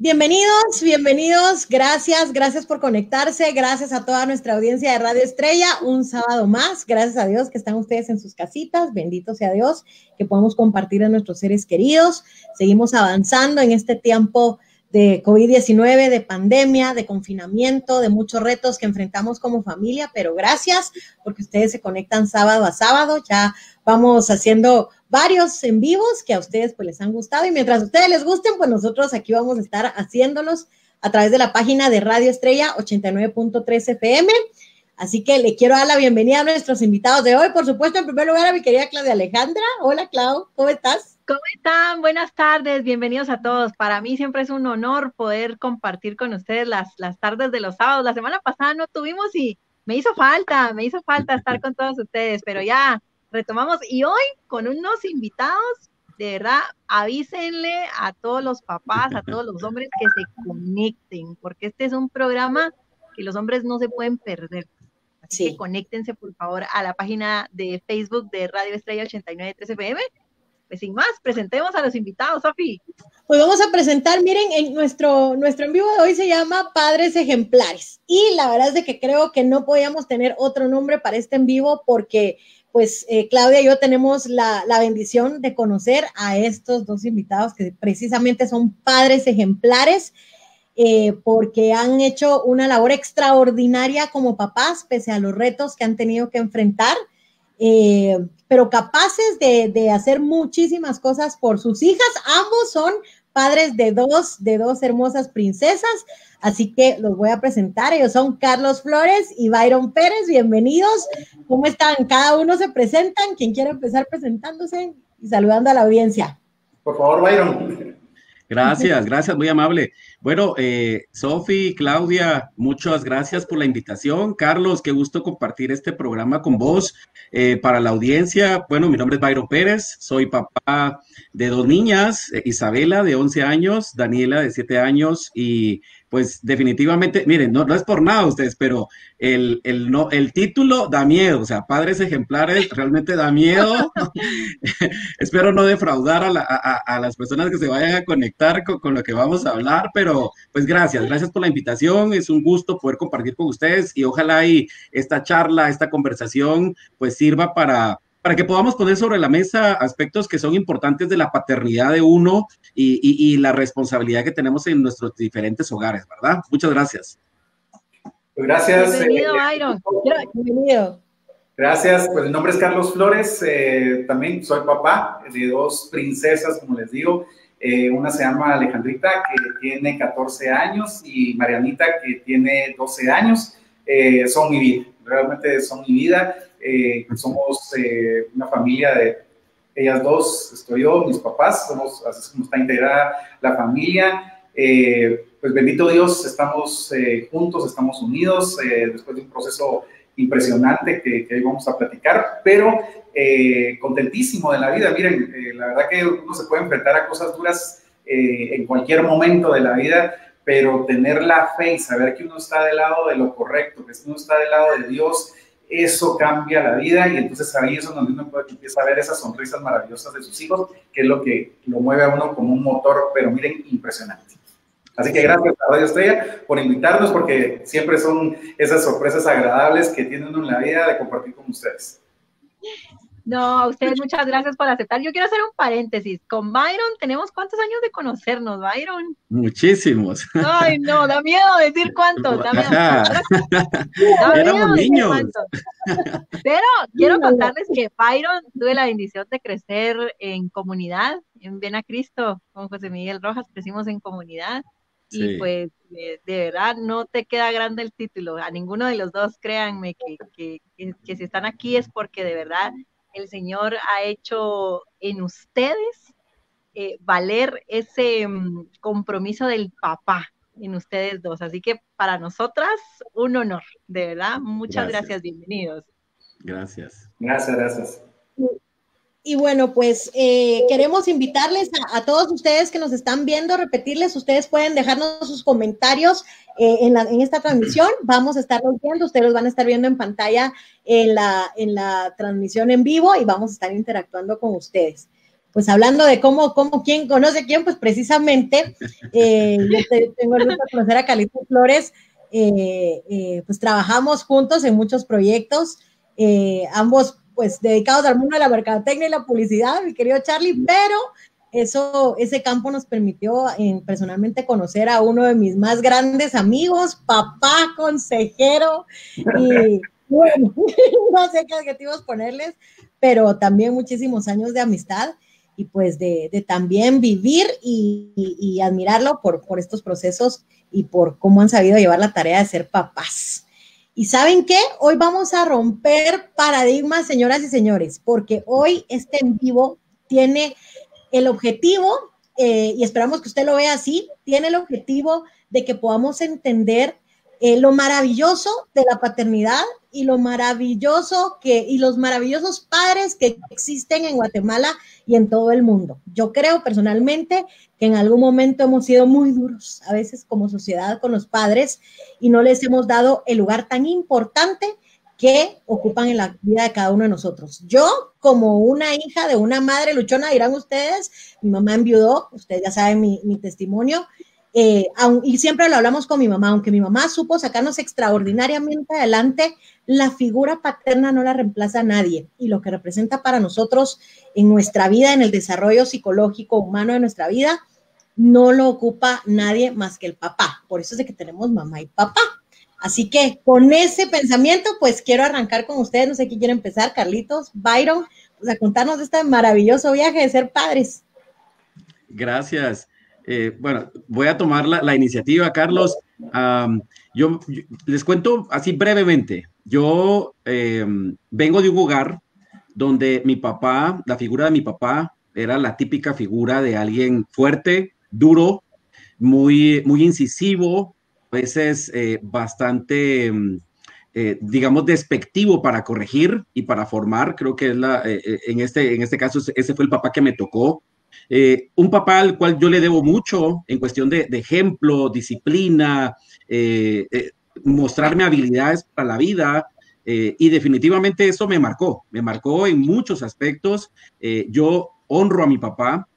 Bienvenidos, bienvenidos, gracias por conectarse, gracias a toda nuestra audiencia de Radio Estrella, un sábado más, gracias a Dios que están ustedes en sus casitas, bendito sea Dios, que podemos compartir a nuestros seres queridos, seguimos avanzando en este tiempo de COVID-19, de pandemia, de confinamiento, de muchos retos que enfrentamos como familia, pero gracias porque ustedes se conectan sábado a sábado, ya vamos haciendo varios en vivos que a ustedes pues les han gustado y mientras a ustedes les gusten, pues nosotros aquí vamos a estar haciéndolos a través de la página de Radio Estrella 89.3 FM. Así que le quiero dar la bienvenida a nuestros invitados de hoy. Por supuesto, en primer lugar a mi querida Claudia Alejandra. Hola, Clau, ¿cómo estás? ¿Cómo están? Buenas tardes, bienvenidos a todos. Para mí siempre es un honor poder compartir con ustedes las tardes de los sábados. La semana pasada no tuvimos y me hizo falta estar con todos ustedes, pero ya retomamos y hoy con unos invitados, de verdad, avísenle a todos los papás, a todos los hombres que se conecten, porque este es un programa que los hombres no se pueden perder. Así que conéctense por favor a la página de Facebook de Radio Estrella 89.3 FM. Pues sin más, presentemos a los invitados, Sofi. Pues vamos a presentar, miren, en nuestro en vivo de hoy se llama Padres Ejemplares y la verdad es de que creo que no podíamos tener otro nombre para este en vivo porque pues Claudia y yo tenemos la bendición de conocer a estos dos invitados que precisamente son padres ejemplares porque han hecho una labor extraordinaria como papás pese a los retos que han tenido que enfrentar. Pero capaces de hacer muchísimas cosas por sus hijas. Ambos son padres de dos hermosas princesas, así que los voy a presentar. Ellos son Carlos Flores y Byron Pérez. Bienvenidos. ¿Cómo están? Cada uno se presentan. ¿Quién quiere empezar presentándose y saludando a la audiencia? Por favor, Byron. Gracias, muy amable. Bueno, Sofi, Claudia, muchas gracias por la invitación. Carlos, qué gusto compartir este programa con vos. Para la audiencia, bueno, mi nombre es Byron Pérez, soy papá de dos niñas, Isabela de 11 años, Daniela de 7 años y pues definitivamente, miren, no es por nada ustedes, pero el título da miedo, o sea, Padres Ejemplares realmente da miedo. Espero no defraudar a las personas que se vayan a conectar con lo que vamos a hablar, pero pues gracias por la invitación, es un gusto poder compartir con ustedes y ojalá y esta charla, esta conversación pues sirva para que podamos poner sobre la mesa aspectos que son importantes de la paternidad de uno y la responsabilidad que tenemos en nuestros diferentes hogares, ¿verdad? Muchas gracias. Gracias. Bienvenido, Byron. Bienvenido. Gracias, pues mi nombre es Carlos Flores, también soy papá de dos princesas, como les digo. Una se llama Alejandrita, que tiene 14 años, y Marianita, que tiene 12 años. Son mi vida, realmente son mi vida. Somos una familia de ellas dos, estoy yo, mis papás, así es como está integrada la familia. Pues bendito Dios, estamos juntos, estamos unidos, después de un proceso impresionante que hoy vamos a platicar, pero contentísimo de la vida. Miren, la verdad que uno se puede enfrentar a cosas duras en cualquier momento de la vida, pero tener la fe y saber que uno está del lado de lo correcto, que uno está del lado de Dios, eso cambia la vida y entonces ahí es donde uno empieza a ver esas sonrisas maravillosas de sus hijos, que es lo que lo mueve a uno como un motor, pero miren, impresionante. Así que gracias a Radio Estrella por invitarnos, porque siempre son esas sorpresas agradables que tiene uno en la vida de compartir con ustedes. No, a ustedes muchas gracias por aceptar. Yo quiero hacer un paréntesis. Con Byron, ¿tenemos cuántos años de conocernos, Byron? Muchísimos. Ay, no, da miedo decir cuántos. Éramos niños. Pero quiero contarles que Byron, tuve la bendición de crecer en comunidad, en Ven a Cristo, con José Miguel Rojas, crecimos en comunidad. Sí. Y pues de verdad no te queda grande el título, a ninguno de los dos, créanme que si están aquí es porque de verdad el Señor ha hecho en ustedes valer ese compromiso del papá en ustedes dos, así que para nosotras un honor, de verdad, muchas gracias, bienvenidos. Gracias. Y bueno, pues queremos invitarles a todos ustedes que nos están viendo, repetirles, ustedes pueden dejarnos sus comentarios en esta transmisión, vamos a estarlos viendo, ustedes los van a estar viendo en pantalla en la transmisión en vivo y vamos a estar interactuando con ustedes. pues hablando de quién conoce quién, pues precisamente yo tengo el gusto de conocer a Carlitos Flores, pues trabajamos juntos en muchos proyectos, ambos pues dedicados al mundo de la mercadotecnia y la publicidad, mi querido Charlie, pero ese campo nos permitió personalmente conocer a uno de mis más grandes amigos, papá, consejero, y bueno, no sé qué adjetivos ponerles, pero también muchísimos años de amistad y pues de también vivir y admirarlo por estos procesos y por cómo han sabido llevar la tarea de ser papás. ¿Y saben qué? Hoy vamos a romper paradigmas, señoras y señores, porque hoy este en vivo tiene el objetivo, y esperamos que usted lo vea así, tiene el objetivo de que podamos entender lo maravilloso de la paternidad y los maravillosos padres que existen en Guatemala y en todo el mundo. Yo creo personalmente que en algún momento hemos sido muy duros, a veces como sociedad con los padres, y no les hemos dado el lugar tan importante que ocupan en la vida de cada uno de nosotros. Yo, como una hija de una madre luchona, dirán ustedes, mi mamá enviudó, ustedes ya saben mi testimonio, y siempre lo hablamos con mi mamá, aunque mi mamá supo sacarnos extraordinariamente adelante, la figura paterna no la reemplaza a nadie, y lo que representa para nosotros en nuestra vida, en el desarrollo psicológico humano de nuestra vida, no lo ocupa nadie más que el papá. Por eso es de que tenemos mamá y papá. Así que con ese pensamiento, pues quiero arrancar con ustedes, no sé quién quiere empezar, Carlitos, Byron, pues a contarnos de este maravilloso viaje de ser padres. Gracias. Bueno, voy a tomar la iniciativa, Carlos. Yo les cuento así brevemente. Yo vengo de un hogar donde mi papá, la figura de mi papá, era la típica figura de alguien fuerte, duro, muy incisivo, a veces bastante, digamos, despectivo para corregir y para formar. Creo que es en este caso, ese fue el papá que me tocó. Un papá al cual yo le debo mucho en cuestión de ejemplo, disciplina, mostrarme habilidades para la vida, y definitivamente eso me marcó en muchos aspectos. Yo honro a mi papá,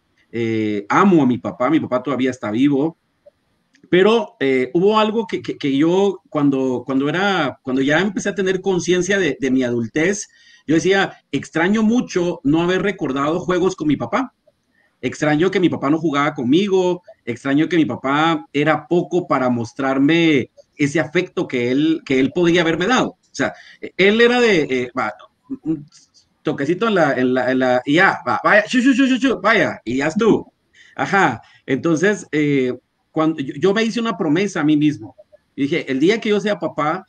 amo a mi papá todavía está vivo, pero hubo algo que yo cuando ya empecé a tener conciencia de mi adultez, yo decía, extraño mucho no haber recordado juegos con mi papá. Extraño que mi papá no jugaba conmigo, extraño que mi papá era poco para mostrarme ese afecto que él podía haberme dado. O sea, él era de un toquecito y ya, vaya, vaya, y ya estuvo. Ajá, entonces, cuando yo me hice una promesa a mí mismo, y dije, el día que yo sea papá,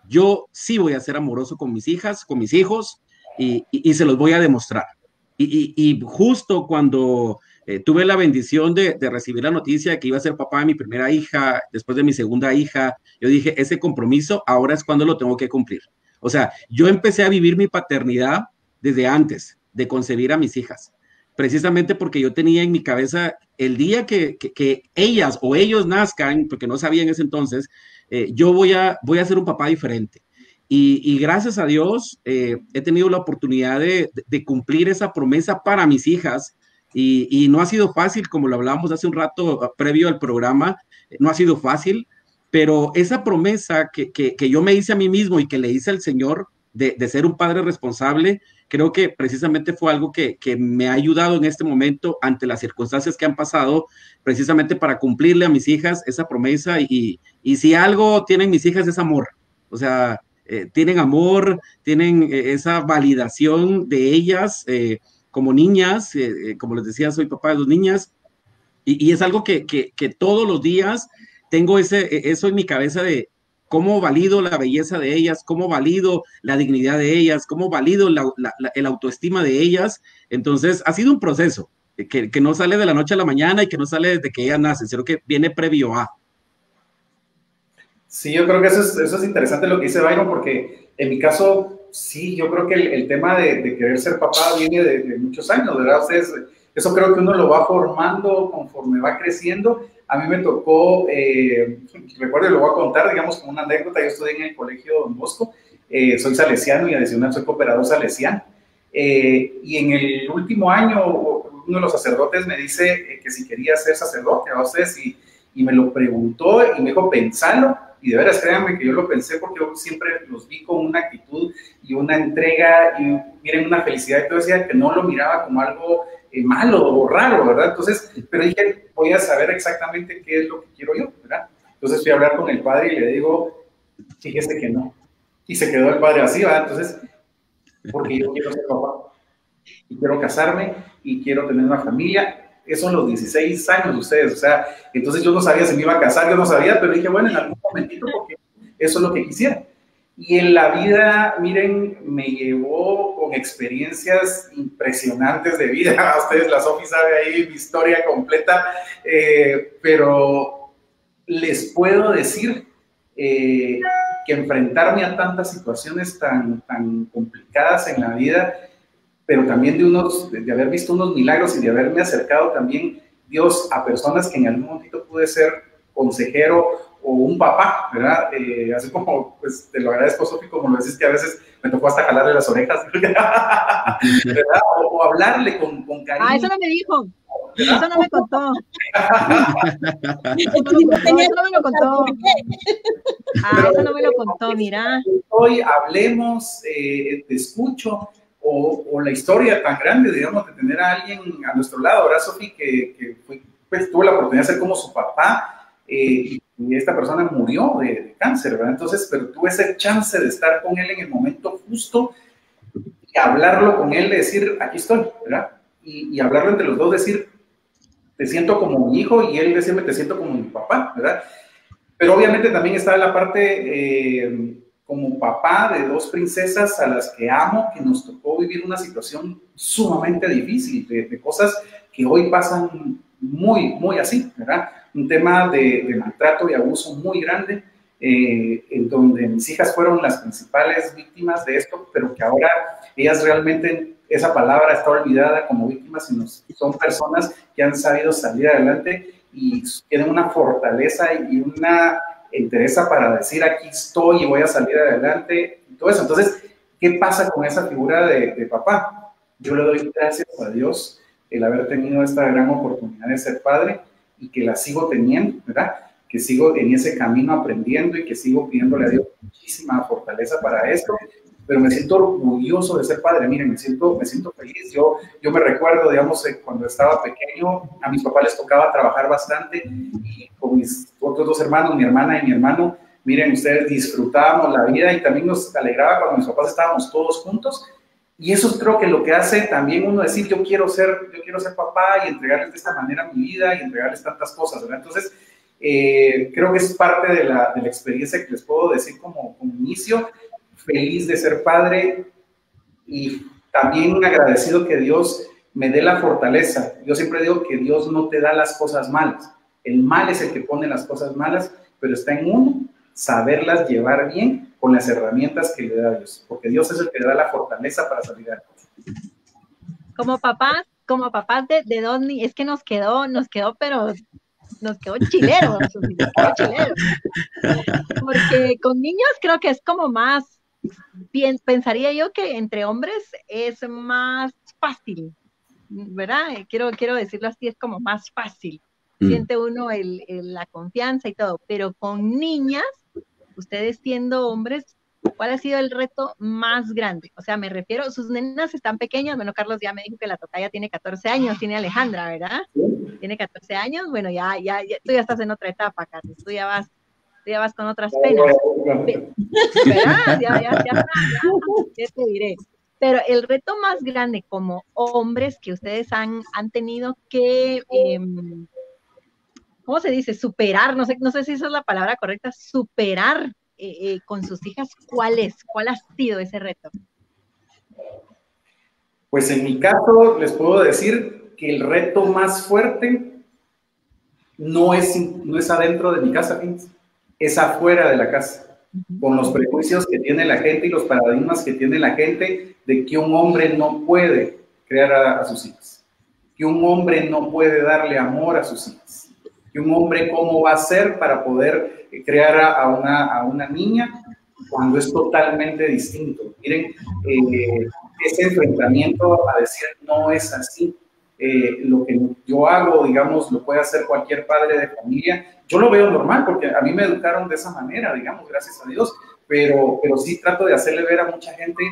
yo sí voy a ser amoroso con mis hijas, con mis hijos, y se los voy a demostrar. Y justo cuando tuve la bendición de recibir la noticia de que iba a ser papá de mi primera hija, después de mi segunda hija, yo dije, ese compromiso ahora es cuando lo tengo que cumplir. O sea, yo empecé a vivir mi paternidad desde antes de concebir a mis hijas, precisamente porque yo tenía en mi cabeza el día que ellas o ellos nazcan, porque no sabía en ese entonces, yo voy a ser un papá diferente. Y gracias a Dios he tenido la oportunidad de cumplir esa promesa para mis hijas, y no ha sido fácil, como lo hablábamos hace un rato previo al programa, no ha sido fácil, pero esa promesa que yo me hice a mí mismo y que le hice al Señor de ser un padre responsable, creo que precisamente fue algo que me ha ayudado en este momento ante las circunstancias que han pasado, precisamente para cumplirle a mis hijas esa promesa, y si algo tienen mis hijas es amor. O sea, tienen amor, tienen esa validación de ellas como niñas, como les decía, soy papá de 2 niñas, y es algo que todos los días tengo eso en mi cabeza de cómo valido la belleza de ellas, cómo valido la dignidad de ellas, cómo valido el autoestima de ellas. Entonces ha sido un proceso que no sale de la noche a la mañana y que no sale desde que ellas nacen, sino que viene previo a. Sí, yo creo que eso es interesante lo que dice Byron, porque en mi caso, sí, yo creo que el tema de querer ser papá viene de muchos años, ¿verdad? Ustedes, eso creo que uno lo va formando conforme va creciendo. A mí me tocó, recuerdo, lo voy a contar, digamos, como una anécdota. Yo estudié en el colegio Don Bosco, soy salesiano y adicional soy cooperador salesiano. Y en el último año, uno de los sacerdotes me dice que si quería ser sacerdote, a ustedes, y me lo preguntó y me dijo, pensalo, y de veras, créanme que yo lo pensé porque yo siempre los vi con una actitud y una entrega, y miren, una felicidad, y todo decía que no lo miraba como algo malo o raro, ¿verdad? Entonces, pero dije, voy a saber exactamente qué es lo que quiero yo, ¿verdad? Entonces fui a hablar con el padre y le digo, fíjese que no, y se quedó el padre así, ¿verdad? Entonces, porque yo quiero ser papá, y quiero casarme, y quiero tener una familia. Esos son los 16 años de ustedes, o sea, entonces yo no sabía si me iba a casar, yo no sabía, pero dije, bueno, en algún momentito, porque eso es lo que quisiera. Y en la vida, miren, me llevó con experiencias impresionantes de vida. Ustedes, la Sofi sabe ahí mi historia completa, pero les puedo decir que enfrentarme a tantas situaciones tan complicadas en la vida, pero también de haber visto unos milagros y de haberme acercado también, Dios, a personas que en algún momento pude ser consejero o un papá, ¿verdad? Así como, pues, te lo agradezco, Sofi, como lo decís, que a veces me tocó hasta jalarle las orejas, ¿verdad? O hablarle con cariño. Eso no me dijo. ¿Verdad? Eso no me contó. Eso no me lo contó. Eso no me lo contó, mira. Hoy hablemos, te escucho, o la historia tan grande, digamos, de tener a alguien a nuestro lado, ¿verdad, Sofi? Que pues, tuvo la oportunidad de ser como su papá, y esta persona murió de cáncer, ¿verdad? Entonces, pero tuve ese chance de estar con él en el momento justo y hablarlo con él, de decir, aquí estoy, ¿verdad? Y hablarlo entre los dos, decir, te siento como mi hijo, y él decirme, te siento como mi papá, ¿verdad? Pero obviamente también está la parte como papá de dos princesas a las que amo, que nos tocó vivir una situación sumamente difícil, de cosas que hoy pasan muy así, ¿verdad? Un tema de maltrato y abuso muy grande, en donde mis hijas fueron las principales víctimas de esto, pero que ahora ellas realmente, esa palabra está olvidada como víctimas, sino son personas que han sabido salir adelante y tienen una fortaleza y una entereza para decir, aquí estoy y voy a salir adelante y todo eso. Entonces, ¿qué pasa con esa figura de papá? Yo le doy gracias a Dios el haber tenido esta gran oportunidad de ser padre, y que la sigo teniendo, ¿verdad? Que sigo en ese camino aprendiendo, y que sigo pidiéndole a Dios muchísima fortaleza para esto, pero me siento orgulloso de ser padre. Miren, me siento feliz. Yo me recuerdo, digamos, cuando estaba pequeño, a mis papás les tocaba trabajar bastante, y con mis otros dos hermanos, mi hermana y mi hermano, miren, ustedes, disfrutábamos la vida, y también nos alegraba cuando mis papás estábamos todos juntos. Y eso creo que lo que hace también uno decir, yo quiero ser papá, y entregarles de esta manera mi vida, y entregarles tantas cosas, ¿verdad? Entonces, creo que es parte de la experiencia que les puedo decir como inicio. Feliz de ser padre, y también agradecido que Dios me dé la fortaleza. Yo siempre digo que Dios no te da las cosas malas. El mal es el que pone las cosas malas, pero está en uno saberlas llevar bien con las herramientas que le da Dios, porque Dios es el que le da la fortaleza para salir adelante. Como papás de dos niños, es que nos quedó, pero nos quedó chilero, porque con niños creo que es como más, bien, pensaría yo que entre hombres es más fácil, ¿verdad? Quiero decirlo así, es como más fácil, siente uno la confianza y todo, pero con niñas, ustedes siendo hombres, ¿cuál ha sido el reto más grande? O sea, me refiero, sus nenas están pequeñas, bueno, Carlos ya me dijo que la tocaya tiene 14 años, tiene Alejandra, ¿verdad? Tiene 14 años, bueno, ya, tú ya estás en otra etapa, Carlos, tú ya vas con otras penas, ¿verdad? Ya te diré. Pero el reto más grande como hombres que ustedes han tenido que, ¿cómo se dice? Superar, no sé si esa es la palabra correcta, superar con sus hijas, ¿cuál ha sido ese reto? Pues en mi caso les puedo decir que el reto más fuerte no es adentro de mi casa, es afuera de la casa, con los prejuicios que tiene la gente y los paradigmas que tiene la gente de que un hombre no puede crear a sus hijas, que un hombre no puede darle amor a sus hijas, que un hombre cómo va a ser para poder crear a una niña cuando es totalmente distinto. Miren, ese enfrentamiento a decir no es así, lo que yo hago, digamos, lo puede hacer cualquier padre de familia. Yo lo veo normal porque a mí me educaron de esa manera, digamos, gracias a Dios, pero sí trato de hacerle ver a mucha gente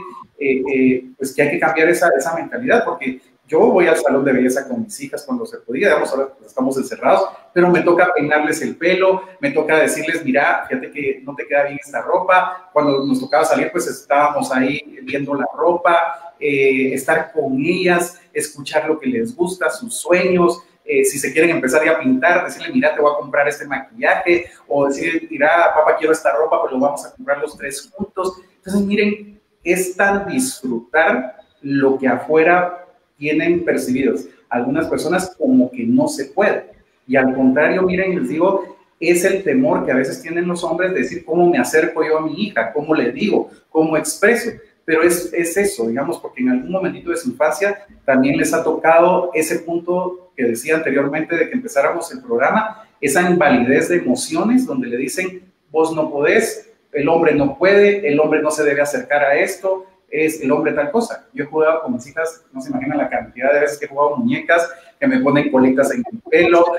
pues que hay que cambiar esa mentalidad, porque yo voy al salón de belleza con mis hijas cuando se podía, digamos, ahora pues estamos encerrados, pero me toca peinarles el pelo, me toca decirles, mira, fíjate que no te queda bien esta ropa. Cuando nos tocaba salir, pues estábamos ahí viendo la ropa, estar con ellas, escuchar lo que les gusta, sus sueños. Si se quieren empezar ya a pintar, decirle, mira, te voy a comprar este maquillaje, o decir, mira, papá, quiero esta ropa, pues lo vamos a comprar los tres juntos. Entonces, miren, es tan disfrutar lo que afuera tienen percibidos algunas personas como que no se puede. Y al contrario, miren, les digo, es el temor que a veces tienen los hombres de decir cómo me acerco yo a mi hija, cómo le digo, cómo expreso. Pero es eso, digamos, porque en algún momentito de su infancia también les ha tocado ese punto que decía anteriormente de que empezáramos el programa, esa invalidez de emociones donde le dicen, vos no podés, el hombre no puede, el hombre no se debe acercar a esto, es el hombre tal cosa. Yo he jugado con mis hijas, no se imaginan la cantidad de veces que he jugado muñecas, que me ponen colitas en el pelo.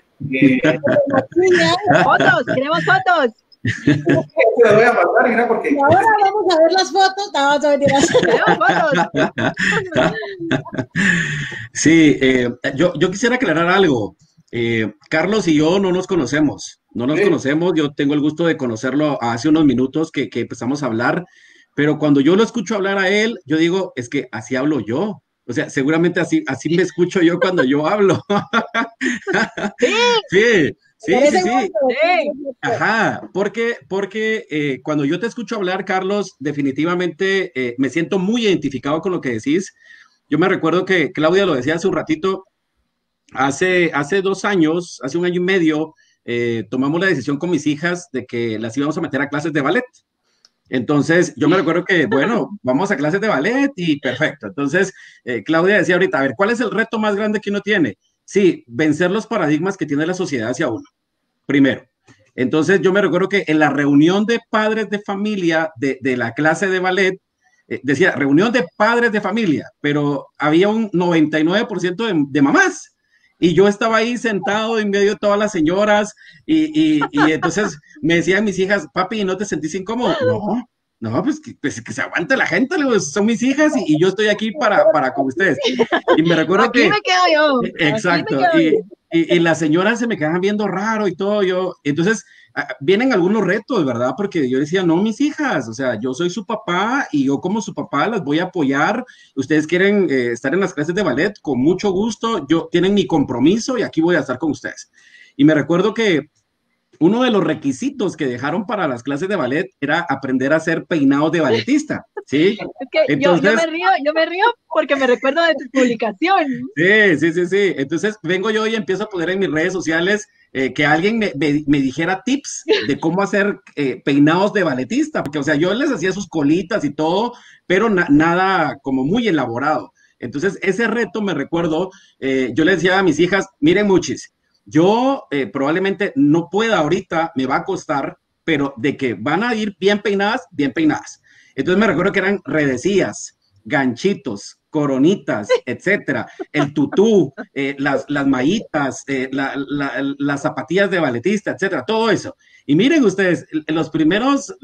¡Fotos! ¡Queremos fotos! Te voy a pasar, mira, porque... Y ahora vamos a ver las fotos. No, vamos a mentiras. ¡Queremos fotos! Sí, yo quisiera aclarar algo. Carlos y yo no nos conocemos, yo tengo el gusto de conocerlo hace unos minutos que empezamos a hablar, pero cuando yo lo escucho hablar a él, yo digo, es que así hablo yo. O sea, seguramente así me escucho yo cuando yo hablo. Sí. Ajá, porque cuando yo te escucho hablar, Carlos, definitivamente me siento muy identificado con lo que decís. Yo me recuerdo que Claudia lo decía hace un ratito, hace 2 años, hace 1 año y medio, tomamos la decisión con mis hijas de que las íbamos a meter a clases de ballet. Entonces, yo me recuerdo que, bueno, vamos a clases de ballet y perfecto. Entonces, Claudia decía ahorita, a ver, ¿cuál es el reto más grande que uno tiene? Sí, vencer los paradigmas que tiene la sociedad hacia uno, primero. Entonces, yo me recuerdo que en la reunión de padres de familia de la clase de ballet, decía, reunión de padres de familia, pero había un 99% de mamás. Y yo estaba ahí sentado en medio de todas las señoras y entonces me decían mis hijas, papi, ¿no te sentís incómodo? No, pues que se aguante la gente, son mis hijas y yo estoy aquí para con ustedes. Y me recuerdo aquí me quedo yo. Exacto, y las señoras se me quedaban viendo raro y todo, entonces vienen algunos retos, ¿verdad? Porque yo decía, no, mis hijas, o sea, yo soy su papá y yo como su papá las voy a apoyar. Ustedes quieren estar en las clases de ballet, con mucho gusto, tienen mi compromiso y aquí voy a estar con ustedes. Y me recuerdo que uno de los requisitos que dejaron para las clases de ballet era aprender a hacer peinados de balletista, ¿sí? Es que entonces, yo me río porque me recuerdo de tu publicación. Sí. Entonces vengo yo y empiezo a poner en mis redes sociales que alguien me dijera tips de cómo hacer peinados de balletista, porque, o sea, yo les hacía sus colitas y todo, pero nada como muy elaborado. Entonces, ese reto me recuerdo, yo les decía a mis hijas, miren, muchis, yo probablemente no pueda ahorita, me va a costar, pero de que van a ir bien peinadas, bien peinadas. Entonces me recuerdo que eran redecillas, ganchitos, coronitas, etcétera, el tutú, las mallitas, las zapatillas de balletista, etcétera, todo eso. Y miren ustedes, los primeros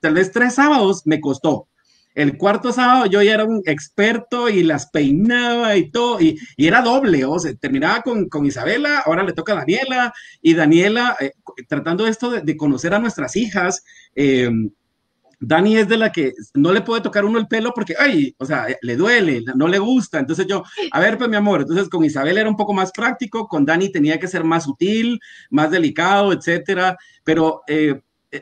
tal vez 3 sábados me costó. El 4º sábado yo ya era un experto y las peinaba y todo, y era doble, o sea, terminaba con Isabela, ahora le toca a Daniela, y Daniela, tratando esto de conocer a nuestras hijas, Dani es de la que no le puede tocar uno el pelo porque, ay, o sea, le duele, no le gusta. Entonces yo, a ver, pues mi amor, entonces con Isabel era un poco más práctico, con Dani tenía que ser más sutil, más delicado, etcétera. Pero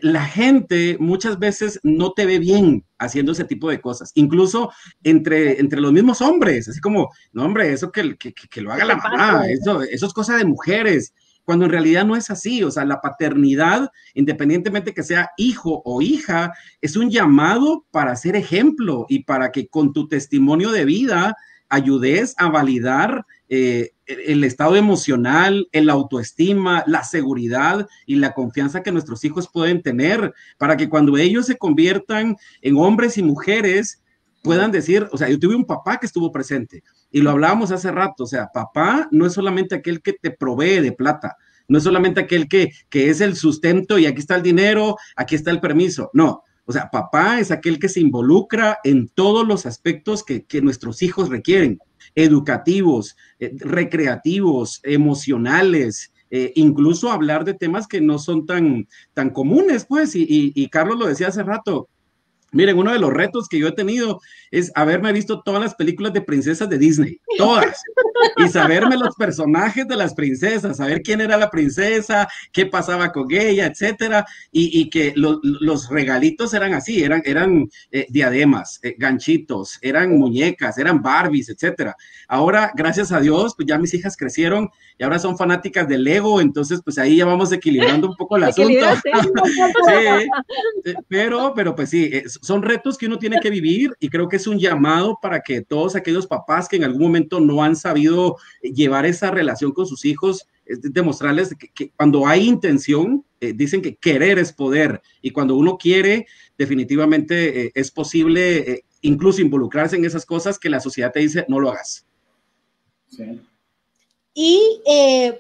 la gente muchas veces no te ve bien haciendo ese tipo de cosas, incluso entre los mismos hombres, así como, no, hombre, eso que lo haga la mamá, eso es cosa de mujeres. Cuando en realidad no es así, o sea, la paternidad, independientemente que sea hijo o hija, es un llamado para ser ejemplo y para que con tu testimonio de vida ayudes a validar el estado emocional, la autoestima, la seguridad y la confianza que nuestros hijos pueden tener, para que cuando ellos se conviertan en hombres y mujeres, puedan decir, o sea, yo tuve un papá que estuvo presente y lo hablábamos hace rato, o sea, papá no es solamente aquel que te provee de plata, no es solamente aquel que es el sustento y aquí está el dinero, aquí está el permiso, no. O sea, papá es aquel que se involucra en todos los aspectos que nuestros hijos requieren, educativos, recreativos, emocionales, incluso hablar de temas que no son tan comunes, pues, y Carlos lo decía hace rato. Miren, uno de los retos que yo he tenido es haberme visto todas las películas de princesas de Disney, todas, y saberme los personajes de las princesas, saber quién era la princesa, qué pasaba con ella, etcétera, y que los regalitos eran así, eran diademas, ganchitos, eran muñecas, eran Barbies, etcétera. Ahora, gracias a Dios, pues ya mis hijas crecieron y ahora son fanáticas de Lego, entonces pues ahí ya vamos equilibrando un poco el asunto. Sí, pero pues sí, son retos que uno tiene que vivir y creo que es un llamado para que todos aquellos papás que en algún momento no han sabido llevar esa relación con sus hijos, demostrarles que cuando hay intención, dicen que querer es poder y cuando uno quiere, definitivamente es posible incluso involucrarse en esas cosas que la sociedad te dice no lo hagas. Sí. Y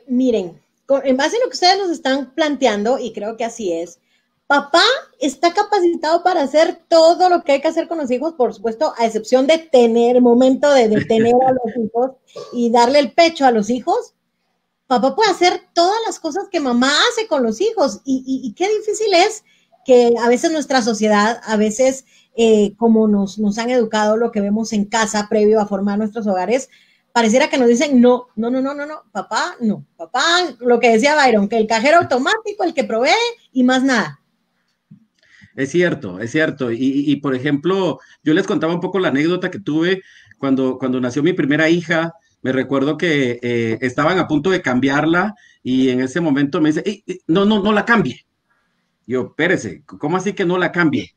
miren, en base a lo que ustedes nos están planteando, y creo que así es, papá está capacitado para hacer todo lo que hay que hacer con los hijos, por supuesto, a excepción de tener momento de detener a los hijos y darle el pecho a los hijos. Papá puede hacer todas las cosas que mamá hace con los hijos y qué difícil es que a veces nuestra sociedad, a veces como nos han educado, lo que vemos en casa previo a formar nuestros hogares, pareciera que nos dicen no, papá, lo que decía Byron, que el cajero automático, el que provee y más nada. Es cierto. Y por ejemplo, yo les contaba un poco la anécdota que tuve cuando nació mi primera hija. Me recuerdo que estaban a punto de cambiarla y en ese momento me dice, no la cambie. Yo, espérese, ¿cómo así que no la cambie?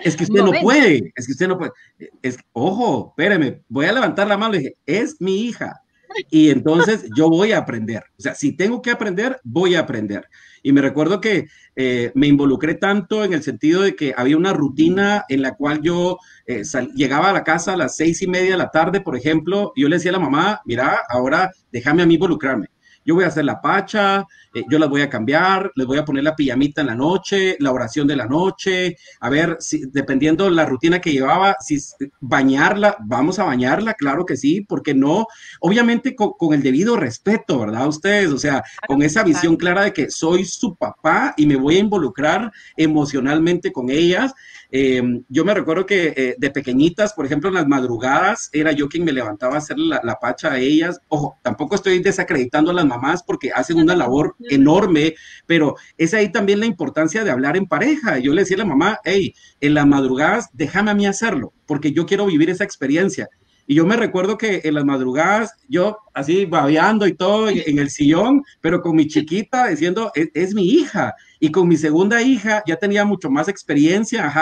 Es que usted no puede, ojo, espéreme, voy a levantar la mano y dije, es mi hija. Y entonces yo voy a aprender. O sea, si tengo que aprender, voy a aprender. Y me recuerdo que me involucré tanto en el sentido de que había una rutina en la cual yo llegaba a la casa a las 6:30 de la tarde, por ejemplo, y yo le decía a la mamá, mira, ahora déjame a mí involucrarme. Yo voy a hacer la pacha, yo las voy a cambiar, les voy a poner la pijamita en la noche, la oración de la noche, a ver, si, dependiendo de la rutina que llevaba, si bañarla, vamos a bañarla, claro que sí, porque no, obviamente con el debido respeto, ¿verdad? Ustedes, o sea, con esa visión clara de que soy su papá y me voy a involucrar emocionalmente con ellas. Yo me recuerdo que de pequeñitas, por ejemplo, en las madrugadas, era yo quien me levantaba a hacer la pacha a ellas. Ojo, tampoco estoy desacreditando a las mamás porque hacen una labor enorme, pero es ahí también la importancia de hablar en pareja. Yo le decía a la mamá, hey, en las madrugadas déjame a mí hacerlo, porque yo quiero vivir esa experiencia. Y yo me recuerdo que en las madrugadas, yo así babeando y todo en el sillón, pero con mi chiquita diciendo, es mi hija. Y con mi segunda hija ya tenía mucho más experiencia,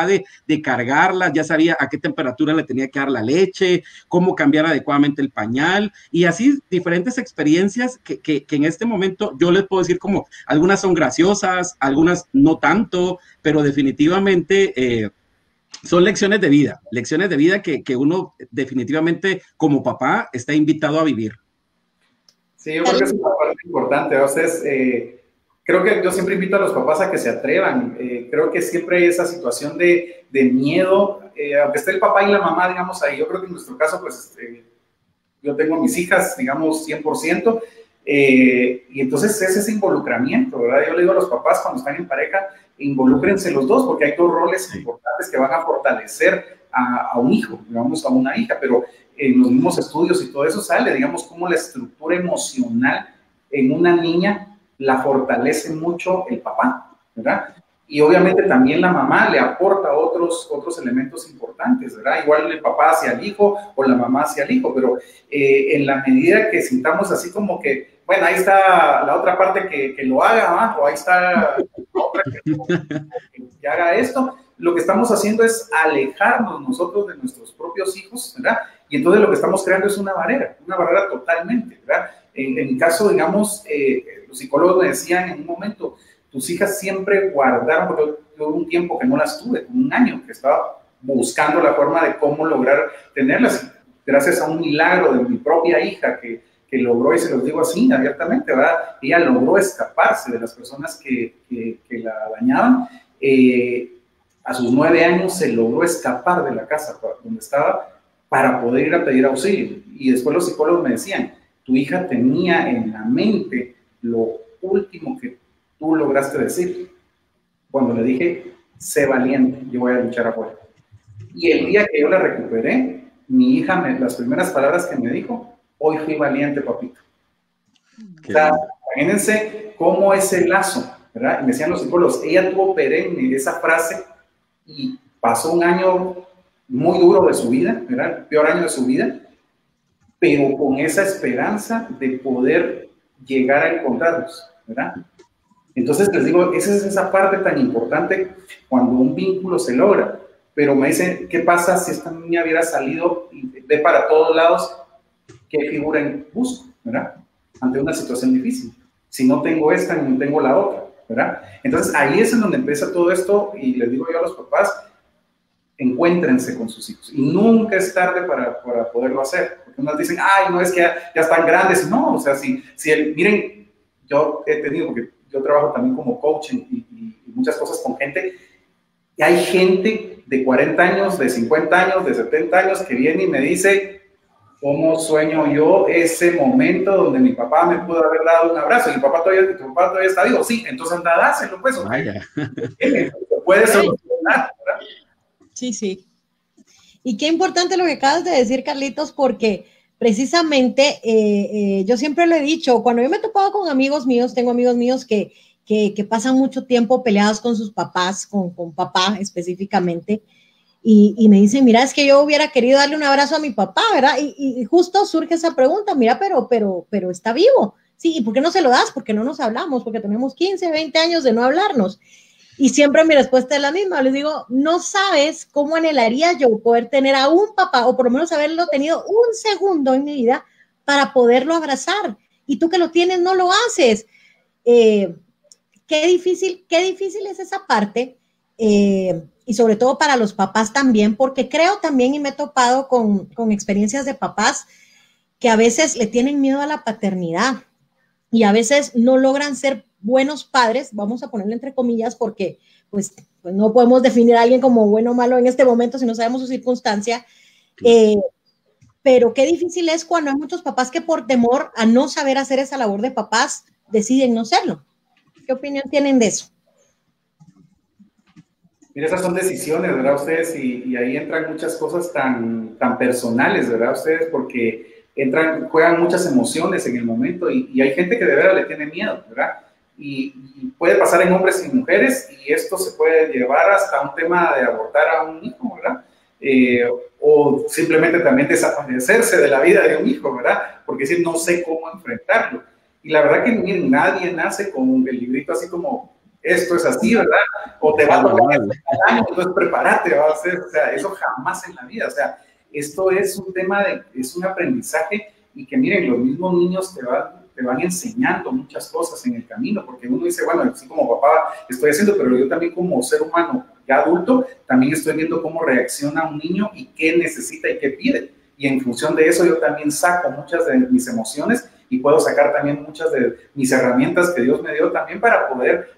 de cargarla, ya sabía a qué temperatura le tenía que dar la leche, cómo cambiar adecuadamente el pañal, y así diferentes experiencias que en este momento yo les puedo decir como, algunas son graciosas, algunas no tanto, pero definitivamente son lecciones de vida que uno definitivamente como papá está invitado a vivir. Sí, yo creo que es una parte importante. A veces, creo que yo siempre invito a los papás a que se atrevan. Creo que siempre hay esa situación de miedo, aunque esté el papá y la mamá, digamos, ahí. Yo creo que en nuestro caso, pues, yo tengo mis hijas, digamos, 100%, y entonces es ese involucramiento, ¿verdad? Yo le digo a los papás cuando están en pareja, involúcrense los dos, porque hay dos roles importantes que van a fortalecer a un hijo, digamos, a una hija, pero en los mismos estudios y todo eso sale, digamos, cómo la estructura emocional en una niña la fortalece mucho el papá, ¿verdad? Y obviamente también la mamá le aporta otros elementos importantes, ¿verdad? Igual el papá hacia el hijo o la mamá hacia el hijo, pero en la medida que sintamos así como que, bueno, ahí está la otra parte que lo haga, ¿verdad? O ahí está la otra que haga esto, lo que estamos haciendo es alejarnos nosotros de nuestros propios hijos, ¿verdad? Y entonces lo que estamos creando es una barrera totalmente, ¿verdad? En mi caso, digamos, los psicólogos me decían en un momento, tus hijas siempre guardaron, porque yo un tiempo que no las tuve, como un año, que estaba buscando la forma de cómo lograr tenerlas. Gracias a un milagro de mi propia hija que logró, y se los digo así abiertamente, ¿verdad? Ella logró escaparse de las personas que la dañaban. A sus 9 años se logró escapar de la casa donde estaba para poder ir a pedir auxilio. Y después los psicólogos me decían, tu hija tenía en la mente lo último que tú lograste decir. Cuando le dije, sé valiente, yo voy a luchar afuera. Y el día que yo la recuperé, mi hija, las primeras palabras que me dijo, hoy fui valiente, papito. O sea, imagínense cómo es el lazo, ¿verdad? Y me decían los psicólogos, ella tuvo perenne esa frase y pasó un año muy duro de su vida, ¿verdad? El peor año de su vida, pero con esa esperanza de poder llegar a encontrarlos, ¿verdad? Entonces les digo, esa es esa parte tan importante cuando un vínculo se logra. Pero me dicen, ¿qué pasa si esta niña hubiera salido y ve para todos lados? ¿Qué figura busco, verdad? Ante una situación difícil. Si no tengo esta, ni no tengo la otra, ¿verdad? Entonces ahí es en donde empieza todo esto, y les digo yo a los papás, encuéntrense con sus hijos. Y nunca es tarde para poderlo hacer. Porque unos dicen, ay, no, es que ya están grandes. No, o sea, miren, yo he tenido, porque yo trabajo también como coach y muchas cosas con gente, y hay gente de 40 años, de 50 años, de 70 años que viene y me dice, ¿cómo sueño yo ese momento donde mi papá me pudo haber dado un abrazo? Y tu papá todavía está vivo. Sí, entonces anda, dáselo, pues. Vaya. Puede solucionar, ¿verdad? Sí, sí. Y qué importante lo que acabas de decir, Carlitos, porque precisamente yo siempre lo he dicho, cuando yo me he topado con amigos míos, tengo amigos míos que pasan mucho tiempo peleados con sus papás, con papá específicamente, y me dicen, mira, es que yo hubiera querido darle un abrazo a mi papá, ¿verdad? Y justo surge esa pregunta, mira, pero está vivo. Sí, ¿y por qué no se lo das? Porque no nos hablamos, porque tenemos 15, 20 años de no hablarnos. Y siempre mi respuesta es la misma, les digo, no sabes cómo anhelaría yo poder tener a un papá, o por lo menos haberlo tenido un segundo en mi vida para poderlo abrazar. Y tú que lo tienes, no lo haces. Qué difícil es esa parte, y sobre todo para los papás también, porque creo también, y me he topado con experiencias de papás que a veces le tienen miedo a la paternidad y a veces no logran ser buenos padres, vamos a ponerlo entre comillas, porque pues no podemos definir a alguien como bueno o malo en este momento si no sabemos su circunstancia, pero qué difícil es cuando hay muchos papás que por temor a no saber hacer esa labor de papás deciden no serlo. ¿Qué opinión tienen de eso? Mira, esas son decisiones, ¿verdad? Ustedes, y ahí entran muchas cosas tan personales, ¿verdad? Ustedes, porque juegan muchas emociones en el momento, y hay gente que de verdad le tiene miedo, ¿verdad? Y puede pasar en hombres y mujeres, y esto se puede llevar hasta un tema de abortar a un hijo, ¿verdad? O simplemente también desaparecerse de la vida de un hijo, ¿verdad? Porque decir, no sé cómo enfrentarlo. Y la verdad que miren, nadie nace con el librito así como, esto es así, ¿verdad? O te va a tocar al año, entonces prepárate, va a ser, o sea, eso jamás en la vida, o sea, esto es un tema es un aprendizaje, y que miren, los mismos niños te van enseñando muchas cosas en el camino, porque uno dice, bueno, así como papá estoy haciendo, pero yo también como ser humano ya adulto, también estoy viendo cómo reacciona un niño y qué necesita y qué pide, y en función de eso yo también saco muchas de mis emociones, y puedo sacar también muchas de mis herramientas que Dios me dio también para poder